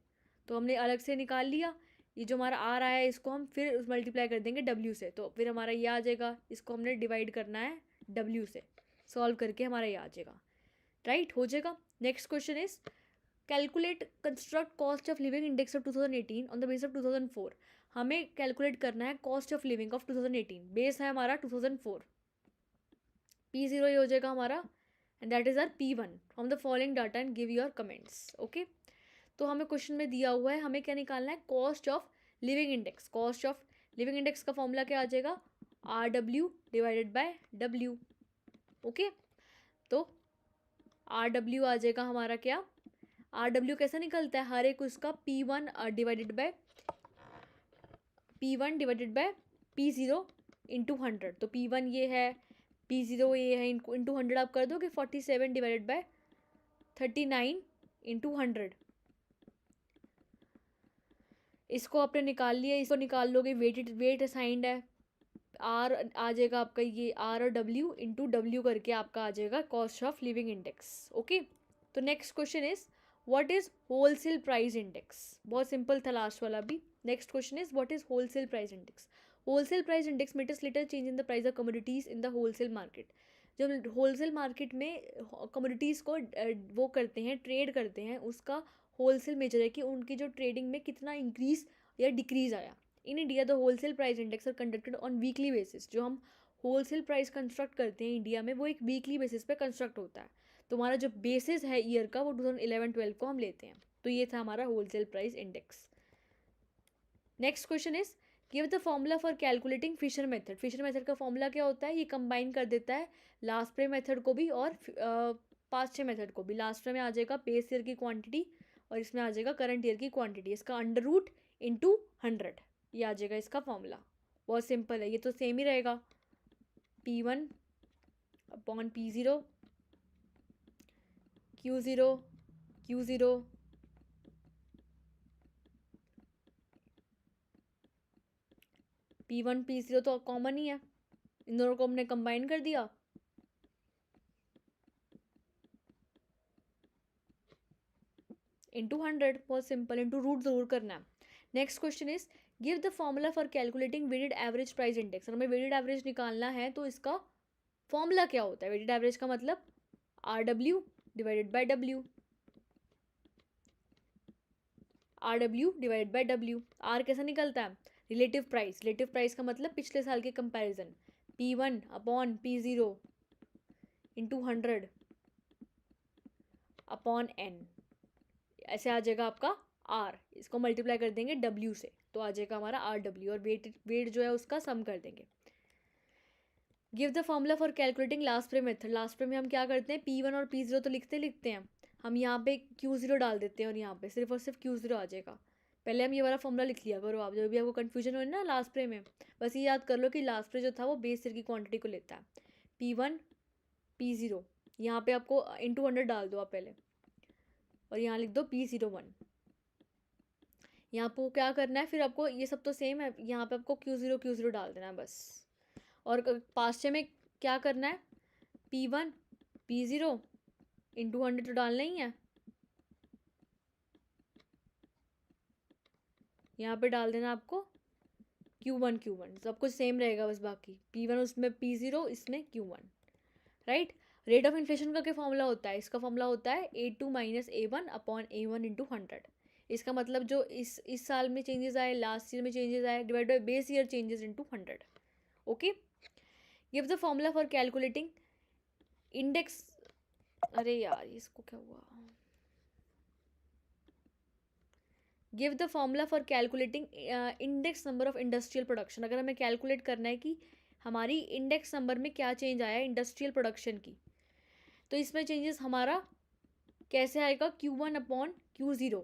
तो हमने अलग से निकाल लिया, ये जो हमारा R आया है इसको हम फिर मल्टीप्लाई कर देंगे W से, तो फिर हमारा ये आ जाएगा। इसको हमने डिवाइड करना है W से, सॉल्व करके हमारा ये आ जाएगा, राइट, हो जाएगा। Next question is calculate construct cost of living index of 2018 on the base of 2004। हमें कैलकुलेट करना है cost of living of 2018, base है हमारा 2004। P0 ये हो जाएगा हमारा, and that is are P1 from the following data and give your comments, okay. तो हमें क्वेश्चन में दिया हुआ है, हमें क्या निकालना है, cost of living index. Cost of living index का फॉर्मूला क्या आ जाएगा, RW divided by W, okay. तो RW आ जाएगा हमारा क्या, RW कैसे निकलता है, हर एक उसका P1 divided by P0 into 100। तो P1 ये है, P0 ये है, इंटू 100 आप कर दोगे 47 डिवाइडेड बाय 39 इंटू 100। इसको आपने निकाल लिया, इसको निकाल लोगे, वेट असाइंड है, R आ जाएगा आपका, ये R और W इंटू W करके आपका आ जाएगा cost of living index, okay. तो next question is what is wholesale price index. बहुत सिंपल था लास्ट वाला भी। Next question is what is wholesale price index. Wholesale price index meters litre change in the price of commodities in the wholesale market. जब wholesale market में commodities को वो करते हैं, ट्रेड करते हैं, उसका होलसेल मेजर है कि उनकी जो ट्रेडिंग में कितना इंक्रीज या डिक्रीज आया। In India the wholesale price index are conducted on weekly basis. जो हम होलसेल प्राइस कंस्ट्रक्ट करते हैं इंडिया में, वो एक वीकली बेसिस पे कंस्ट्रक्ट होता है। तो हमारा जो बेसिस है ईयर का, वो 2011-12 को हम लेते हैं। तो ये था हमारा wholesale price index. Next question is give the formula for calculating Fisher method. Fisher method का फॉर्मूला क्या होता है, ये कंबाइन कर देता है लास्ट पे मेथड को भी और पास्ट ईयर मेथड को भी। लास्ट में आ जाएगा बेस ईयर की क्वांटिटी और इसमें आ जाएगा करंट ईयर की क्वांटिटी, इसका अंडर रूट इंटू 100, ये आ जाएगा इसका फॉर्मूला। बहुत सिंपल है, ये तो सेम ही रहेगा, P1 upon P0 Q0 P1 P0 तो कॉमन ही है, इन दोनों को हमने कंबाइन कर दिया, इंटू 100। बहुत सिंपल, इंटू रूट ज़रूर करना है। Next question is give the formula for calculating weighted average price index. अगर हमें वेटेड एवरेज निकालना है तो इसका फॉर्मूला क्या होता है, वेटेड एवरेज का मतलब RW divided by W, RW divided by W। R कैसा निकलता है, रिलेटिव प्राइस। रिलेटिव प्राइस का मतलब पिछले साल के comparison, P1 upon P0 into 100 upon N, ऐसे आ जाएगा आपका R। इसको मल्टीप्लाई कर देंगे W से, तो आ जाएगा हमारा RW, और वेट जो है उसका सम कर देंगे। Give the formula for calculating Laspeyres method. Laspeyres में हम क्या करते हैं, P1 और P0 तो लिखते हैं, हम यहाँ पे Q0 डाल देते हैं और यहाँ पे सिर्फ और सिर्फ Q0 आ जाएगा। पहले हम ये वाला फॉर्मूला लिख लिया करो, आप जब भी आपको कन्फ्यूजन हो ना लास्ट प्रे में, बस ये याद कर लो कि लास्ट प्रे जो था वो बेस ईयर की क्वांटिटी को लेता है। P1 P0, यहाँ पे आपको इंटू 100 डाल दो आप पहले, और यहाँ लिख दो P01। यहाँ पे क्या करना है, फिर आपको ये सब तो सेम है, यहाँ पे आपको Q0 डाल देना है बस। और पास्टे में क्या करना है, P1 P0 इंटू 100 तो डालना ही है, यहाँ पे डाल देना आपको Q1 सब कुछ सेम रहेगा बस, बाकी P1 उसमें P0 इसमें Q1, right. Rate of inflation का क्या फॉर्मूला होता है, इसका फॉर्मूला होता है A2 minus A1 upon A1 into 100। इसका मतलब जो इस साल में चेंजेस आए, लास्ट ईयर में चेंजेस आए, divide by base year changes into 100। Okay, give the formula for calculating index, अरे यार इसको क्या हुआ, give the formula for calculating index number of industrial production. अगर हमें कैलकुलेट करना है कि हमारी इंडेक्स नंबर में क्या चेंज आया है इंडस्ट्रियल प्रोडक्शन की, तो इसमें चेंजेस हमारा कैसे आएगा, Q1 अपॉन Q0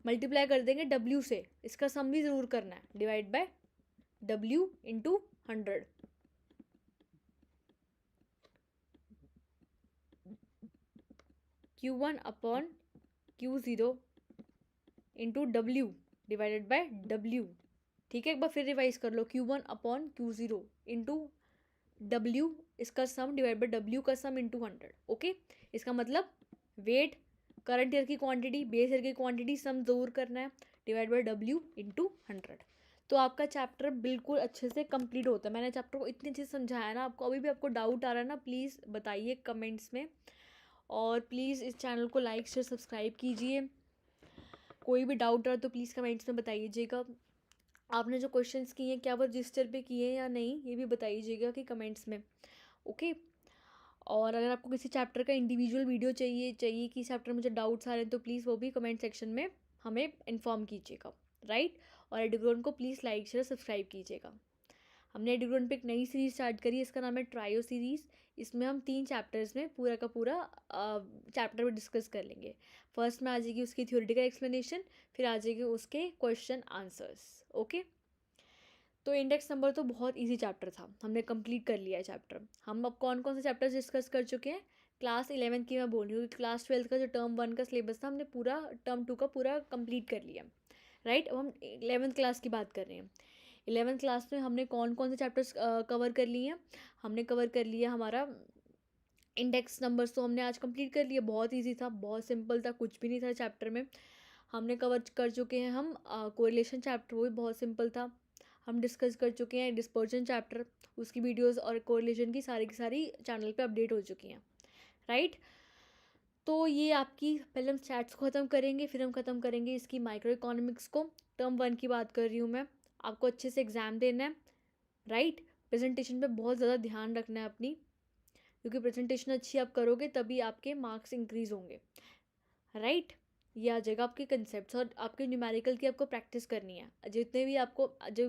मल्टीप्लाई कर देंगे W से, इसका सम भी ज़रूर करना है, divide by W into 100। Q1 upon Q0 into W divided by W। ठीक है, एक बार फिर रिवाइज कर लो, Q1 upon Q0 into W, इसका सम डिवाइड बाय W का सम इंटू 100। ओके, इसका मतलब वेट, करंट ईयर की क्वांटिटी, बेस ईयर की क्वांटिटी, सम ज़रूर करना है, डिवाइड बाय W इंटू 100। तो आपका चैप्टर बिल्कुल अच्छे से कंप्लीट होता है। मैंने चैप्टर को इतनी अच्छे से समझाया ना आपको, अभी भी आपको डाउट आ रहा है ना, प्लीज़ बताइए कमेंट्स में, और प्लीज़ इस चैनल को लाइक शेयर सब्सक्राइब कीजिए। कोई भी डाउट रहा तो प्लीज़ कमेंट्स में बताइएगा। आपने जो क्वेश्चंस किए हैं क्या वो रजिस्टर पे किए हैं या नहीं, ये भी बताइएगा कि कमेंट्स में। ओके, और अगर आपको किसी चैप्टर का इंडिविजुअल वीडियो चाहिए कि चैप्टर में मुझे डाउट्स आ रहे हैं, तो प्लीज़ वो भी कमेंट सेक्शन में हमें इन्फॉर्म कीजिएगा, राइट। और एडुग्रोन को प्लीज़ लाइक शेयर सब्सक्राइब कीजिएगा। हमने एडुग्रोन पे एक नई सीरीज़ स्टार्ट करी है, इसका नाम है ट्रायो सीरीज़। इसमें हम 3 चैप्टर्स में पूरा का पूरा चैप्टर में डिस्कस कर लेंगे। फर्स्ट में आ जाएगी उसकी थ्योरेटिकल एक्सप्लेनेशन, फिर आ जाएगी उसके क्वेश्चन आंसर्स। ओके, तो इंडेक्स नंबर तो बहुत इजी चैप्टर था, हमने कंप्लीट कर लिया है चैप्टर। हम अब कौन कौन से चैप्टर्स डिस्कस कर चुके हैं, क्लास 11 की मैं बोल रही हूँ, क्लास 12 का जो टर्म 1 का सिलेबस था हमने पूरा टर्म 2 का पूरा कंप्लीट कर लिया, राइट। अब हम 11th क्लास की बात कर रहे हैं। 11th क्लास में हमने कौन कौन से चैप्टर्स कवर कर लिए हैं, हमने कवर कर लिया हमारा इंडेक्स नंबर्स, तो हमने आज कंप्लीट कर लिया। बहुत इजी था, बहुत सिंपल था, कुछ भी नहीं था चैप्टर में। हमने कवर कर चुके हैं हम कोरिलेशन चैप्टर, वो भी बहुत सिंपल था। हम डिस्कस कर चुके हैं डिस्पर्जन चैप्टर, उसकी वीडियोस और कोरिलेशन की सारी चैनल पे अपडेट हो चुकी हैं, राइट। तो ये आपकी, पहले हम स्टैट्स को ख़त्म करेंगे, फिर हम ख़त्म करेंगे इसकी माइक्रो इकोनॉमिक्स को। टर्म 1 की बात कर रही हूँ मैं। आपको अच्छे से एग्ज़ाम देना है, राइट। प्रेजेंटेशन पे बहुत ज़्यादा ध्यान रखना है अपनी, क्योंकि प्रेजेंटेशन अच्छी आप करोगे तभी आपके मार्क्स इंक्रीज़ होंगे, राइट। ये आ जाएगा आपके कंसेप्ट्स, और आपके न्यूमेरिकल की आपको प्रैक्टिस करनी है। जो भी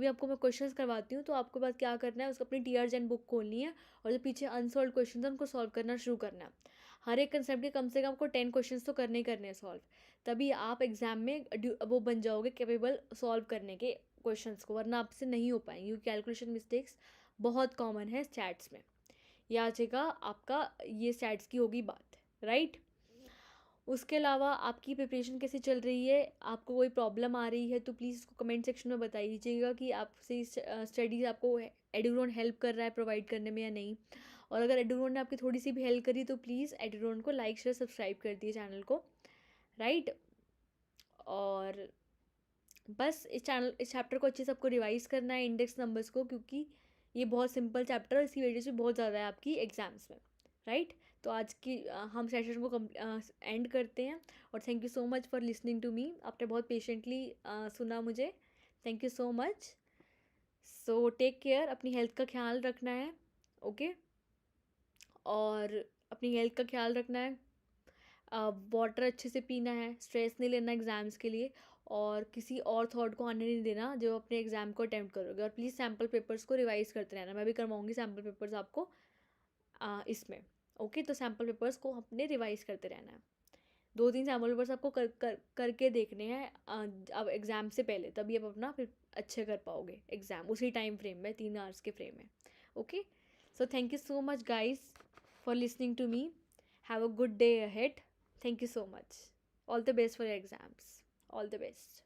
आपको मैं क्वेश्चंस करवाती हूँ, तो आपके पास क्या करना है, उसको अपनी TRGN बुक खोलनी है, और जो पीछे अनसॉल्व क्वेश्चन है उनको सॉल्व करना शुरू करना है। हर एक कंसेप्ट के कम से कम आपको 10 क्वेश्चन तो करने ही करने हैं सॉल्व, तभी आप एग्जाम में वो बन जाओगे कैपेबल सॉल्व करने के क्वेश्चंस को, वरना आपसे नहीं हो पाएंगे, क्योंकि कैलकुलेशन मिस्टेक्स बहुत कॉमन है स्टैट्स में। यह आ जाएगा आपका, ये स्टैट्स की होगी बात, राइट। उसके अलावा आपकी प्रिपरेशन कैसी चल रही है, आपको कोई प्रॉब्लम आ रही है तो प्लीज़ इसको कमेंट सेक्शन में बता दीजिएगा कि आपसे स्टडीज़ आपको एडुग्रोन हेल्प कर रहा है प्रोवाइड करने में या नहीं। और अगर एडुग्रोन ने आपकी थोड़ी सी भी हेल्प करी तो प्लीज़ एडुग्रोन को लाइक शेयर सब्सक्राइब कर दिए चैनल को, राइट। और बस इस चैप्टर को अच्छे से आपको रिवाइज़ करना है, इंडेक्स नंबर्स को, क्योंकि ये बहुत सिंपल चैप्टर है, इसकी वजह से बहुत ज़्यादा है आपकी एग्जाम्स में, राइट। तो आज की हम सेशन को एंड करते हैं, और thank you so much for listening to me. आपने बहुत पेशेंटली सुना मुझे, thank you so much. So take care, अपनी हेल्थ का ख्याल रखना है, ओके। और अपनी हेल्थ का ख्याल रखना है, वाटर अच्छे से पीना है, स्ट्रेस नहीं लेना एग्ज़ाम्स के लिए, और किसी और थॉट को आने नहीं देना जो अपने एग्ज़ाम को अटैम्प्ट करोगे। और प्लीज़ सैम्पल पेपर्स को रिवाइज़ करते रहना, मैं भी करवाऊँगी सैम्पल पेपर्स आपको इसमें, ओके। तो सैम्पल पेपर्स को अपने रिवाइज़ करते रहना है। 2-3 सैम्पल पेपर्स आपको करके देखने हैं अब एग्ज़ाम से पहले, तभी आप अपना फिर अच्छे कर पाओगे एग्ज़ाम उसी टाइम फ्रेम में, 3 आवर्स के फ्रेम में, okay. So thank you so much guys for listening to me, have a good day ahead, thank you so much, all the best for your exams, all the best.